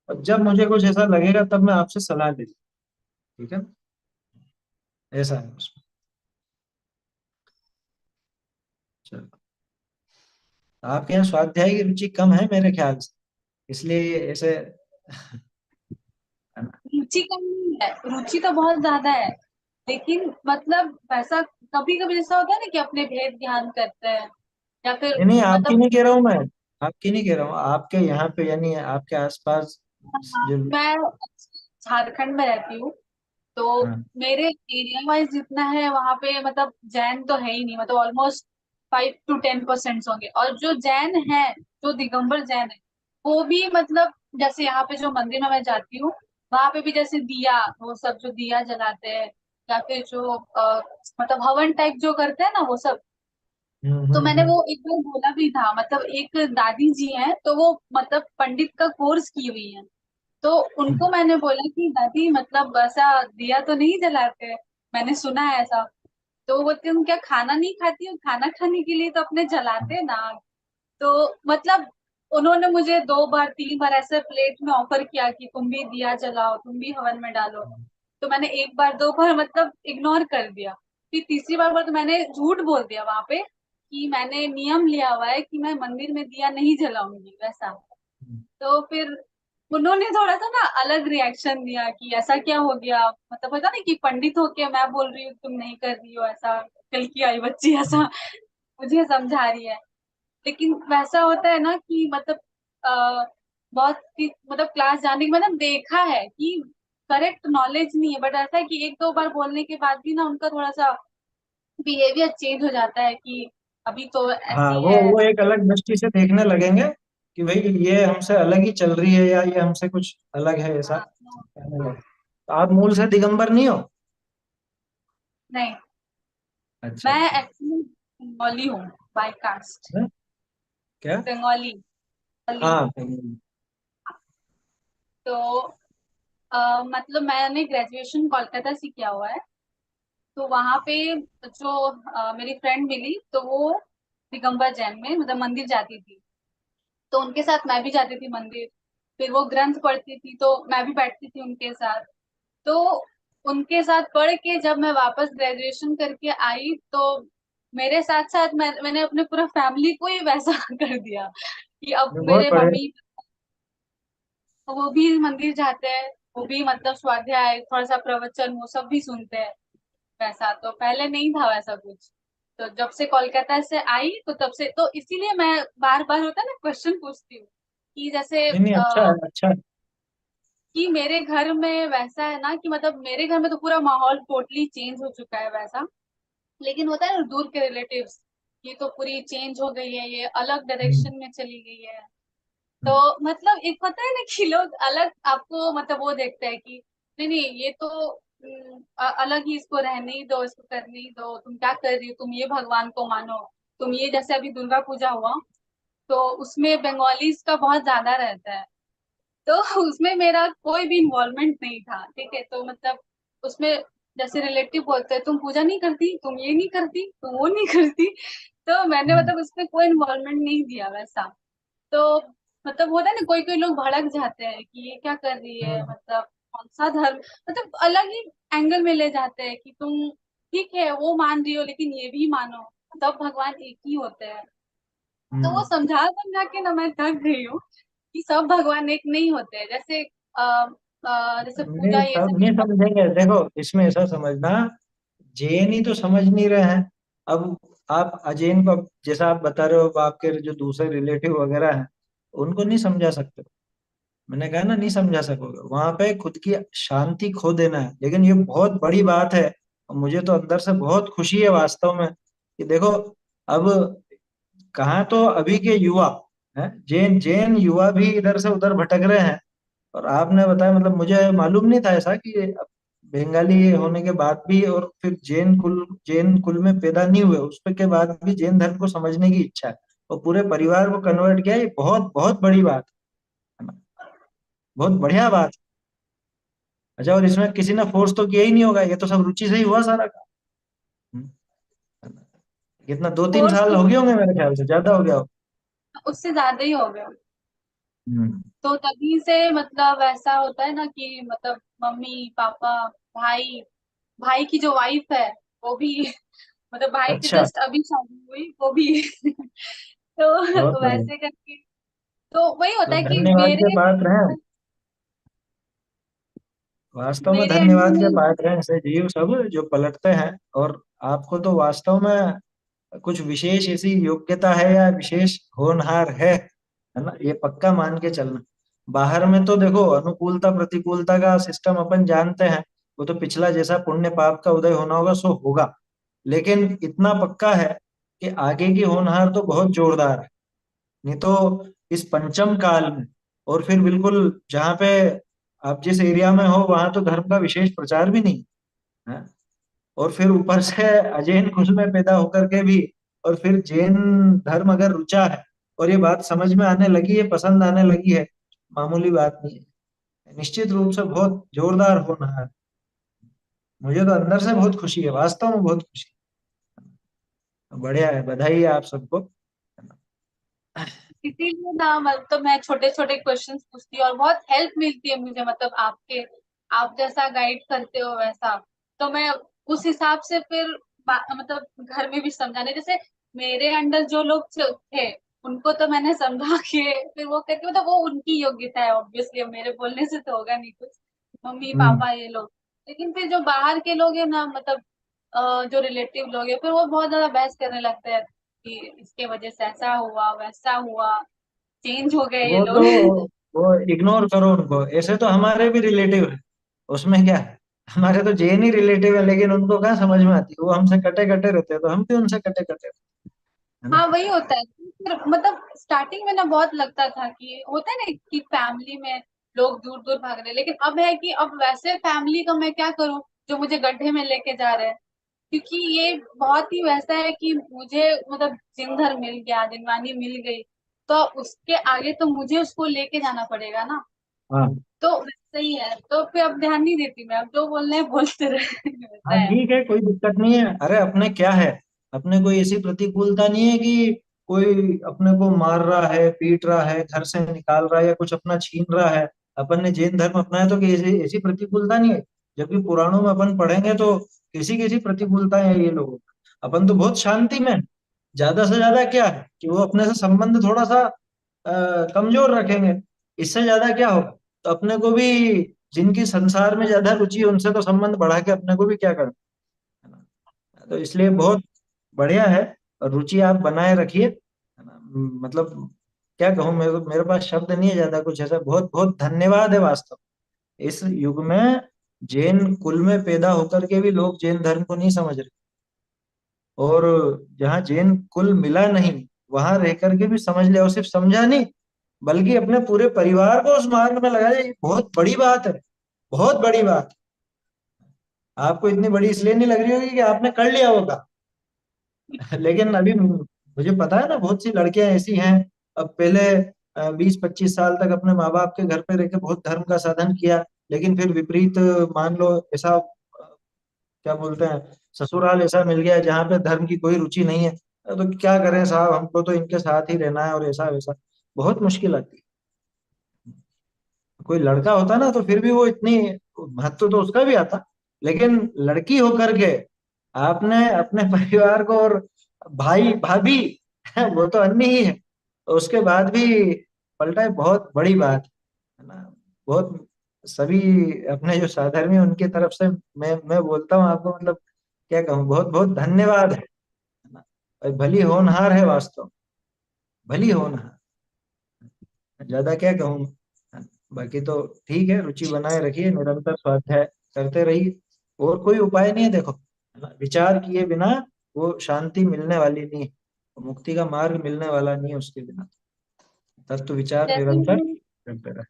[SPEAKER 1] और जब मुझे कुछ ऐसा लगेगा, तब मैं आपसे सलाह ले लूँ। ठीक है ना? ऐसा है उसमें। चलो, आपके यहाँ स्वाध्याय की रुचि कम है मेरे ख्याल से, इसलिए ऐसे है ना?
[SPEAKER 2] रुचि कम नहीं है, रुचि तो बहुत ज्यादा है। लेकिन मतलब वैसा कभी कभी ऐसा होता है ना कि अपने भेद ध्यान करते हैं, या फिर
[SPEAKER 1] नहीं नहीं, आपकी
[SPEAKER 2] मतलब
[SPEAKER 1] नहीं कह रहा हूँ मैं, आपकी नहीं कह रहा हूँ, आपके यहाँ पे यानी आपके आसपास जो।
[SPEAKER 2] मैं झारखंड में रहती हूँ, तो
[SPEAKER 1] हाँ।
[SPEAKER 2] मेरे एरिया वाइज जितना है वहां पे मतलब जैन तो है ही नहीं, मतलब ऑलमोस्ट 5 to 10% होंगे। और जो जैन है, जो दिगंबर जैन है, वो भी मतलब जैसे यहाँ पे जो मंदिर में मैं जाती हूँ, वहां पे भी जैसे दिया, वो सब जो दिया जलाते हैं, या फिर जो मतलब हवन टाइप जो करते हैं ना, वो सब। तो मैंने
[SPEAKER 1] हम्म।
[SPEAKER 2] वो एक बार बोला भी था, मतलब एक दादी जी हैं, तो वो मतलब पंडित का कोर्स की हुई है। तो उनको
[SPEAKER 1] हम्म।
[SPEAKER 2] मैंने बोला कि दादी मतलब ऐसा दिया तो नहीं जलाते, मैंने सुना है ऐसा। तो वो बोलती हूँ क्या खाना नहीं खाती हूँ, खाना खाने के लिए तो अपने जलाते हैं ना। तो मतलब उन्होंने मुझे 2 बार 3 बार ऐसे प्लेट में ऑफर किया कि तुम भी दिया जलाओ, तुम भी हवन में डालो। तो मैंने 1 बार 2 बार मतलब इग्नोर कर दिया। फिर तीसरी बार तो मैंने झूठ बोल दिया वहां पे कि मैंने नियम लिया हुआ है कि मैं मंदिर में दिया नहीं जलाऊंगी, वैसा। तो फिर उन्होंने थोड़ा सा ना अलग रिएक्शन दिया कि ऐसा क्या हो गया, मतलब पता नहीं कि पंडित होके मैं बोल रही हूँ तुम नहीं कर रही हो ऐसा, कल की आई बच्ची ऐसा मुझे समझा रही है। लेकिन वैसा होता है ना कि मतलब बहुत मतलब क्लास जाने के मतलब देखा है कि करेक्ट नॉलेज नहीं है, बट ऐसा है कि एक दो बार बोलने के बाद भी ना उनका थोड़ा सा बिहेवियर चेंज हो जाता है कि अभी तो
[SPEAKER 1] हाँ,
[SPEAKER 2] ऐसी
[SPEAKER 1] वो
[SPEAKER 2] है।
[SPEAKER 1] वो एक अलग दृष्टि से देखने लगेंगे कि भाई ये हमसे अलग ही चल रही है या ये हमसे कुछ अलग है, ऐसा
[SPEAKER 2] हाँ,
[SPEAKER 1] कहने लगे। तो आप मूल से दिगंबर नहीं हो?
[SPEAKER 2] नहीं,
[SPEAKER 1] अच्छा
[SPEAKER 2] मैं
[SPEAKER 1] अच्छा।
[SPEAKER 2] एक्चुअली बंगाली हूँ, बाय कास्ट,
[SPEAKER 1] हैं? क्या?
[SPEAKER 2] बंगाली, बंगाली।
[SPEAKER 1] हाँ।
[SPEAKER 2] तो मतलब मैंने ग्रेजुएशन कोलकाता से किया हुआ है। तो वहां पे जो मेरी फ्रेंड मिली तो वो दिगंबर जैन में मतलब मंदिर जाती थी, तो उनके साथ मैं भी जाती थी मंदिर। फिर वो ग्रंथ पढ़ती थी तो मैं भी बैठती थी उनके साथ। तो उनके साथ पढ़ के जब मैं वापस ग्रेजुएशन करके आई तो मेरे साथ साथ मैंने अपने पूरा फैमिली को ही वैसा कर दिया कि अब
[SPEAKER 1] बहुत
[SPEAKER 2] मेरे
[SPEAKER 1] बढ़िया।
[SPEAKER 2] मम्मी वो भी मंदिर जाते हैं, वो भी मतलब स्वाध्याय थोड़ा सा प्रवचन वो सब भी सुनते हैं। वैसा तो पहले नहीं था वैसा कुछ। तो जब से कोलकाता से आई तो तब से तो इसीलिए मैं बार बार होता है ना क्वेश्चन पूछती हूँ कि जैसे
[SPEAKER 1] नहीं नहीं, अच्छा है अच्छा है।
[SPEAKER 2] कि मेरे घर में वैसा है ना कि मतलब मेरे घर में तो पूरा माहौल टोटली चेंज हो चुका है वैसा। लेकिन होता है ना दूर के रिलेटिव्स, ये तो पूरी चेंज हो गई है, ये अलग
[SPEAKER 1] हम्म,
[SPEAKER 2] डायरेक्शन में चली गई है। तो
[SPEAKER 1] हम्म,
[SPEAKER 2] मतलब एक होता है ना कि लोग अलग आपको मतलब वो देखते हैं कि नहीं नहीं ये तो अलग ही, इसको रहने ही दो, इसको करने ही दो, तुम क्या कर रही हो, तुम ये भगवान को मानो, तुम ये, जैसे अभी दुर्गा पूजा हुआ तो उसमें बंगालीज का बहुत ज्यादा रहता है। तो उसमें मेरा कोई भी इन्वॉल्वमेंट नहीं था, ठीक है, तो मतलब उसमें जैसे रिलेटिव बोलते हैं तुम पूजा नहीं करती, तुम ये नहीं करती, तुम वो नहीं करती, तो मैंने
[SPEAKER 1] हम्म,
[SPEAKER 2] मतलब उसमें कोई इन्वॉल्वमेंट नहीं दिया वैसा। तो मतलब होता है ना कोई कोई लोग भड़क जाते हैं कि ये क्या कर रही है,
[SPEAKER 1] हम्म,
[SPEAKER 2] मतलब कौन सा धर्म, मतलब अलग ही एंगल में ले जाते हैं कि तुम ठीक है वो मान रही हो लेकिन ये भी मानो, सब भगवान एक ही होते हैं। तो वो
[SPEAKER 1] हम्म।
[SPEAKER 2] समझा समझा के ना मैं थक गई हूँ कि सब भगवान एक नहीं होते हैं। जैसे जैसे पूजा
[SPEAKER 1] नहीं,
[SPEAKER 2] ये
[SPEAKER 1] सब
[SPEAKER 2] सब
[SPEAKER 1] नहीं समझेंगे, देखो इसमें ऐसा समझना, जैन ही तो समझ नहीं रहे हैं। अब आप अजैन को, जैसा आप बता रहे हो, अब आपके जो दूसरे रिलेटिव वगैरह हैं उनको नहीं समझा सकते। मैंने कहा ना, नहीं समझा सकोगे, वहां पे खुद की शांति खो देना है। लेकिन ये बहुत बड़ी बात है और मुझे तो अंदर से बहुत खुशी है वास्तव में कि देखो, अब कहाँ तो अभी के युवा हैं, जैन जैन युवा भी इधर से उधर भटक रहे हैं। और आपने बताया, मतलब मुझे मालूम नहीं था ऐसा कि बंगाली होने के बाद भी और फिर जैन कुल में पैदा नहीं हुए उसके के बाद भी जैन धर्म को समझने की इच्छा है और पूरे परिवार को कन्वर्ट किया, ये बहुत बहुत बड़ी बात है ना, बहुत बढ़िया बात है। अच्छा, और इसमें किसी ने फोर्स तो किया ही नहीं होगा, ये तो सब रुचि से ही हुआ सारा काम। हम्म, कितना, 2-3 साल
[SPEAKER 2] कोर्स
[SPEAKER 1] हो गए होंगे मेरे ख्याल से, ज्यादा हो गया हो।
[SPEAKER 2] उससे ज्यादा ही हो गया।
[SPEAKER 1] हम्म,
[SPEAKER 2] तो तभी से मतलब ऐसा होता है ना कि मतलब मम्मी पापा भाई, भाई की जो वाइफ है वो भी मतलब भाई की
[SPEAKER 1] अच्छा,
[SPEAKER 2] जस्ट अभी शादी हुई वो भी
[SPEAKER 1] बहुत
[SPEAKER 2] तो
[SPEAKER 1] बढ़िया।
[SPEAKER 2] वैसे करके तो वही होता
[SPEAKER 1] तो
[SPEAKER 2] है कि
[SPEAKER 1] धन्यवाद के
[SPEAKER 2] मेरे
[SPEAKER 1] पात्र हैं, वास्तव में
[SPEAKER 2] मेरे अंडर
[SPEAKER 1] धन्यवाद के
[SPEAKER 2] में।
[SPEAKER 1] पात्र हैं ऐसे जीव सब जो पलटते हैं। और आपको तो वास्तव में कुछ विशेष ऐसी योग्यता है या विशेष होनहार है ना, ये पक्का मान के चलना। बाहर में तो देखो, अनुकूलता प्रतिकूलता का सिस्टम अपन जानते हैं, वो तो पिछला जैसा पुण्य पाप का उदय होना होगा सो होगा। लेकिन इतना पक्का है कि आगे की होनहार तो बहुत जोरदार है। नहीं तो इस पंचम काल में, और फिर बिल्कुल जहाँ पे आप जिस एरिया में हो वहां तो धर्म का विशेष प्रचार भी नहीं है। और फिर ऊपर से अजैन कुल में पैदा होकर के भी, और फिर जैन धर्म अगर रुचा है और ये बात समझ में आने लगी है, पसंद आने लगी है, मामूली बात नहीं है, निश्चित रूप से बहुत जोरदार होना है। मुझे तो अंदर से बहुत खुशी है, वास्तव में बहुत खुशी है। बढ़िया है, बधाई है आप सबको।
[SPEAKER 2] इसीलिए ना मतलब मैं छोटे छोटे क्वेश्चंस पूछती हूँ और बहुत हेल्प मिलती है मुझे, मतलब आपके, आप जैसा गाइड करते हो वैसा। तो मैं उस हिसाब से फिर मतलब घर में भी समझाने, जैसे मेरे अंडर जो लोग थे उनको तो मैंने समझा के फिर वो कहते मतलब वो उनकी योग्यता है, ऑब्वियसली मेरे बोलने से तो होगा नहीं कुछ, मम्मी
[SPEAKER 1] हम्म।
[SPEAKER 2] पापा ये लोग। लेकिन फिर जो बाहर के लोग हैं ना, मतलब जो रिलेटिव लोग हैं, फिर वो बहुत ज्यादा बहस करने लगते हैं कि इसके वजह से ऐसा हुआ वैसा हुआ, चेंज हो गए ये
[SPEAKER 1] वो तो
[SPEAKER 2] लोग।
[SPEAKER 1] वो इग्नोर करो उनको, ऐसे तो हमारे भी रिलेटिव है, उसमें क्या है। हमारे तो जेन ही रिलेटिव है, लेकिन उनको कहाँ समझ में आती है, वो हमसे कटे कटे रहते हैं तो हम भी उनसे कटे कटे रहते हैं ना।
[SPEAKER 2] हाँ वही होता है। फिर मतलब स्टार्टिंग में ना बहुत लगता था कि होता है ना कि फैमिली में लोग दूर दूर भाग रहे हैं, लेकिन अब है कि अब वैसे फैमिली का मैं क्या करूं जो मुझे गड्ढे में लेके जा रहे हैं। क्योंकि ये बहुत ही वैसा है कि मुझे मतलब जिन मिल गया, जिनवानी मिल गई, तो उसके आगे तो मुझे उसको लेके जाना पड़ेगा ना।
[SPEAKER 1] हाँ
[SPEAKER 2] तो वैसा ही है, तो फिर अब ध्यान नहीं देती मैं, अब जो बोलने हैं बोलते रहे। वैसा
[SPEAKER 1] हाँ
[SPEAKER 2] है।
[SPEAKER 1] ठीक है, कोई दिक्कत नहीं है। अरे अपने क्या है, अपने कोई ऐसी प्रतिकूलता नहीं है कि कोई अपने को मार रहा है, पीट रहा है, घर से निकाल रहा है या कुछ अपना छीन रहा है। अपन ने जैन धर्म अपनाया तो कि ऐसी ऐसी प्रतिकूलता नहीं है। जबकि पुराणों में अपन पढ़ेंगे तो कैसी कैसी प्रतिकूलता है ये लोगों की। अपन तो बहुत शांति में हैं। ज्यादा से ज्यादा क्या है कि वो अपने से संबंध थोड़ा सा कमजोर रखेंगे, इससे ज्यादा क्या होगा। तो अपने को भी जिनकी संसार में ज्यादा रुचि है उनसे तो संबंध बढ़ा के अपने को भी क्या करना है ना। तो इसलिए बहुत बढ़िया है, और रुचि आप बनाए रखिए, है ना। मतलब क्या कहूँ, मेरे पास शब्द नहीं है ज्यादा कुछ ऐसा। बहुत बहुत धन्यवाद है वास्तव। इस युग में जैन कुल में पैदा होकर के भी लोग जैन धर्म को नहीं समझ रहे, और जहाँ जैन कुल मिला नहीं वहां रह करके भी समझ लिया, और सिर्फ समझा नहीं बल्कि अपने पूरे परिवार को उस मार्ग में लगाया। ये बहुत बड़ी बात है, बहुत बड़ी बात। आपको इतनी बड़ी इसलिए नहीं लग रही होगी कि आपने कर लिया होगा। लेकिन अभी मुझे पता है ना, बहुत सी लड़कियां ऐसी हैं। अब पहले 20-25 साल तक अपने माँ बाप के घर पे रह के बहुत धर्म का साधन किया, लेकिन फिर विपरीत मान लो ऐसा क्या बोलते हैं, ससुराल ऐसा मिल गया जहाँ पे धर्म की कोई रुचि नहीं है। तो क्या करें साहब, हमको तो इनके साथ ही रहना है, और ऐसा वैसा बहुत मुश्किल आती है। कोई लड़का होता ना तो फिर भी वो इतनी महत्व तो उसका भी आता, लेकिन लड़की होकर के आपने अपने परिवार को और भाई भाभी वो तो अन्य ही है, तो उसके बाद भी पलटा है, बहुत बड़ी बात है ना। बहुत सभी अपने जो साधर्मी हैं, उनकी तरफ से मैं बोलता हूँ आपको, मतलब क्या कहूँ, बहुत बहुत धन्यवाद है ना। और भली होनहार है वास्तव, भली होनहार, ज्यादा क्या कहूँ। बाकी तो ठीक है, रुचि बनाए रखिए, निरंतर स्वाध्याय करते रहिए। और कोई उपाय नहीं है देखो, है ना। विचार किए बिना वो शांति मिलने वाली नहीं है, मुक्ति का मार्ग मिलने वाला नहीं है उसके बिना। तत्व विचार
[SPEAKER 2] जैसे
[SPEAKER 1] निरंतर
[SPEAKER 2] मैंने
[SPEAKER 1] करते रहे।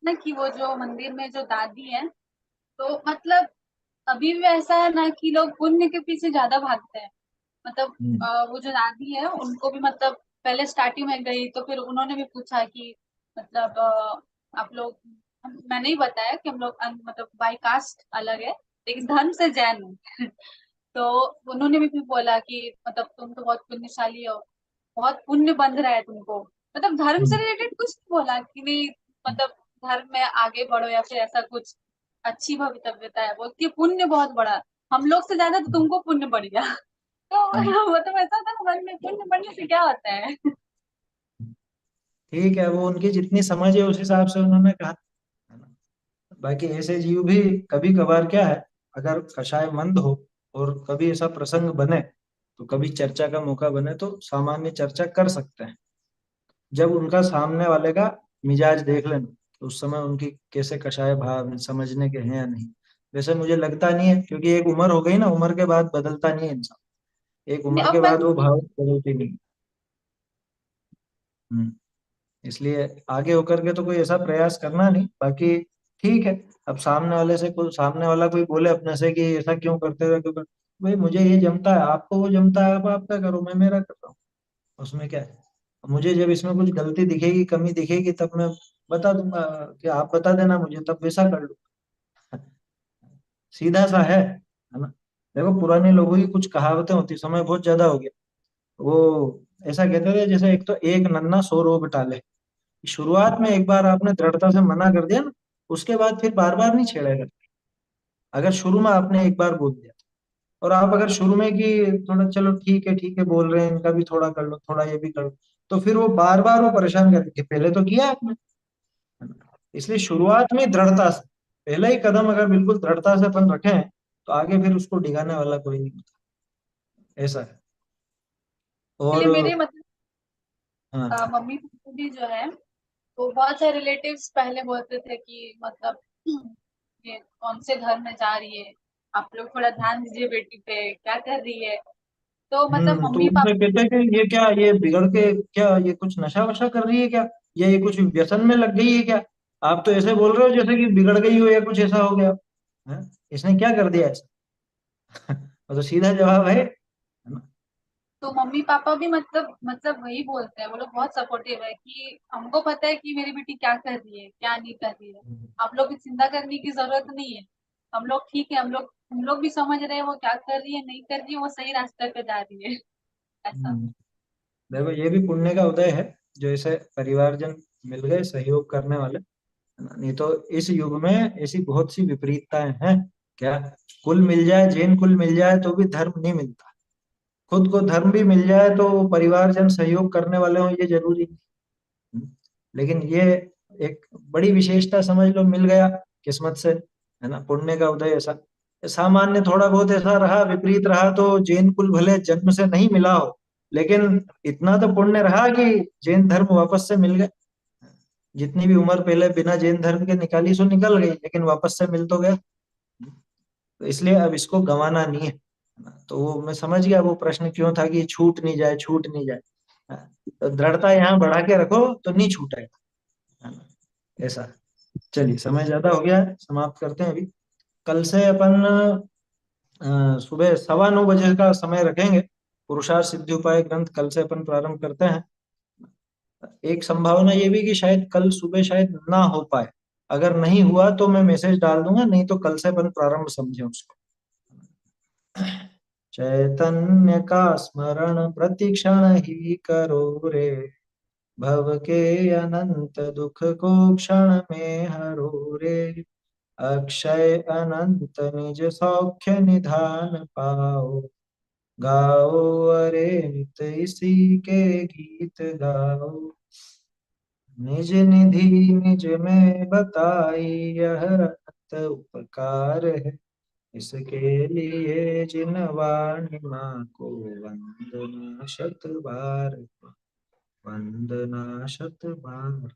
[SPEAKER 2] ना कि वो जो मंदिर में जो दादी है, तो मतलब अभी भी ऐसा है ना कि लोग पुण्य के पीछे ज्यादा भागते हैं। मतलब
[SPEAKER 1] हम्म।
[SPEAKER 2] वो जो दादी है उनको भी मतलब पहले स्टार्टिंग में गई तो फिर उन्होंने भी पूछा कि मतलब आप लोग, मैंने ही बताया कि हम लोग मतलब बाई कास्ट अलग है लेकिन धर्म से जैन है। तो उन्होंने भी बोला कि मतलब तुम तो बहुत पुण्यशाली हो, बहुत पुण्य बंध रहा है तुमको। मतलब धर्म से
[SPEAKER 1] हम्म।
[SPEAKER 2] रिलेटेड कुछ नहीं बोला कि नहीं, मतलब धर्म में आगे बढ़ो या फिर ऐसा कुछ, अच्छी भवितव्यता है, बोलती है पुण्य बहुत बड़ा, हम लोग से ज्यादा तो तुमको पुण्य बढ़ गया। तो
[SPEAKER 1] हम्म।
[SPEAKER 2] मतलब ऐसा था ना, मन में पुण्य बढ़ने से क्या होता है।
[SPEAKER 1] ठीक है, वो उनकी जितनी समझ है उस हिसाब से उन्होंने कहा, है ना। बाकी ऐसे जीव भी कभी कभार क्या है, अगर कषाय मंद हो और कभी ऐसा प्रसंग बने, तो कभी चर्चा का मौका बने तो सामान्य चर्चा कर सकते हैं। जब उनका सामने वाले का मिजाज देख लेना, तो उस समय उनकी कैसे कषाय भाव हैं, समझने के हैं या नहीं। वैसे मुझे लगता नहीं है, क्योंकि एक उम्र हो गई ना, उम्र के बाद बदलता नहीं है इंसान, एक उम्र
[SPEAKER 2] अब
[SPEAKER 1] के
[SPEAKER 2] मैं
[SPEAKER 1] बाद वो भाव बदलते नहीं। इसलिए आगे होकर के तो कोई ऐसा प्रयास करना नहीं। बाकी ठीक है, अब सामने वाले से कोई, सामने वाला कोई बोले अपने से कि ऐसा क्यों करते हो, क्यों कर, भाई मुझे ये जमता है, आपको वो जमता है, आप आपका करो, मैं मेरा कर रहा हूँ, उसमें क्या है। मुझे जब इसमें कुछ गलती दिखेगी, कमी दिखेगी, तब मैं बता दूंगा कि आप बता देना मुझे, तब वैसा कर लूँ। सीधा सा है ना। देखो पुराने लोगों की कुछ कहावतें होती, समय बहुत ज्यादा हो गया, वो ऐसा कहते थे जैसे एक तो एक नन्ना सौ रोग टाले। शुरुआत में एक बार आपने दृढ़ता से मना कर दिया ना, उसके बाद फिर बार बार नहीं छेड़ेगा। अगर शुरू में आपने एक बार बोल दिया, और आप अगर शुरू में कि थोड़ा चलो ठीक है बोल रहे हैं, इनका भी थोड़ा कर लो, थोड़ा ये भी कर लो, तो फिर वो बार बार वो परेशान करते कि पहले तो किया आपने, है ना? इसलिए शुरुआत में दृढ़ता से, पहला ही कदम अगर बिल्कुल दृढ़ता से अपन रखें, तो आगे फिर उसको डिगाने वाला कोई नहीं होता। ऐसा है। और
[SPEAKER 2] इसलिए मेरे मतलब
[SPEAKER 1] हाँ।
[SPEAKER 2] मम्मी पापा भी जो है, तो बहुत सारे रिलेटिव्स पहले बोलते थे कि मतलब ये कौन से घर में जा रही है, आप लोग थोड़ा ध्यान दीजिए बेटी पे, क्या कर रही है। तो मतलब
[SPEAKER 1] तो
[SPEAKER 2] मम्मी
[SPEAKER 1] उनसे
[SPEAKER 2] पापा
[SPEAKER 1] कहते हैं कि ये क्या, ये बिगड़ के क्या, ये कुछ नशा वशा कर रही है क्या, या ये कुछ व्यसन में लग गई है क्या? आप तो ऐसे बोल रहे हो जैसे कि बिगड़ गई हो या कुछ ऐसा हो गया। हैं? इसने क्या कर दिया ऐसा? और तो सीधा जवाब है ना?
[SPEAKER 2] तो मम्मी पापा भी मतलब वही बोलते हैं, वो लोग बहुत सपोर्टिव है कि हमको पता है कि मेरी बेटी क्या कर रही है क्या नहीं कर रही है, आप लोग की चिंता करने की जरूरत नहीं है, हम लोग ठीक है, हम लोग भी समझ रहे हैं वो क्या कर रही है नहीं कर रही है, वो सही रास्ते पे जा रही है। ऐसा।
[SPEAKER 1] हम्म। देखो ये भी पुण्य का उदय है, जो ऐसे परिवारजन मिल गए सहयोग करने वाले, है ना? नहीं तो इस युग में ऐसी बहुत सी विपरीतताएं हैं। क्या, कुल मिल जाए, जैन कुल मिल जाए तो भी धर्म नहीं मिलता। खुद को धर्म भी मिल जाए तो परिवारजन सहयोग करने वाले हों ये जरूरी नहीं। लेकिन ये एक बड़ी विशेषता समझ लो मिल गया किस्मत से, है ना, पुण्य का उदय ऐसा। सामान्य थोड़ा बहुत ऐसा रहा, विपरीत रहा, तो जैन कुल भले जन्म से नहीं मिला हो, लेकिन इतना तो पुण्य रहा कि जैन धर्म वापस से मिल गए। जितनी भी उम्र पहले बिना जैन धर्म के निकाली सो निकल गई, लेकिन वापस से मिल तो गया। तो इसलिए अब इसको गंवाना नहीं है ना? तो वो मैं समझ गया वो प्रश्न क्यों था कि छूट नहीं जाए, छूट नहीं जाए। हाँ, तो दृढ़ता यहाँ बढ़ा के रखो तो नहीं छूटेगा, है ना? ऐसा। चलिए समय ज्यादा हो गया है, समाप्त करते हैं अभी। कल से अपन सुबह 9:15 का समय रखेंगे। पुरुषार्थ सिद्धि उपाय ग्रंथ कल से अपन प्रारंभ करते हैं। एक संभावना ये भी कि शायद कल सुबह शायद ना हो पाए। अगर नहीं हुआ तो मैं मैसेज डाल दूंगा, नहीं तो कल से अपन प्रारंभ समझे उसको। चैतन्य का स्मरण प्रतिक्षण ही करो रे, भव के अनंत दुख को क्षण में हरो रे, अक्षय अनंत निज सौख्य निधान पाओ, गाओ अरे नित इसी के गीत गाओ, निज निधि निज में बताई यह अनंत उपकार है, इसके लिए जिन वाणी माँ को वंदना शत बार, वंदना शत बार।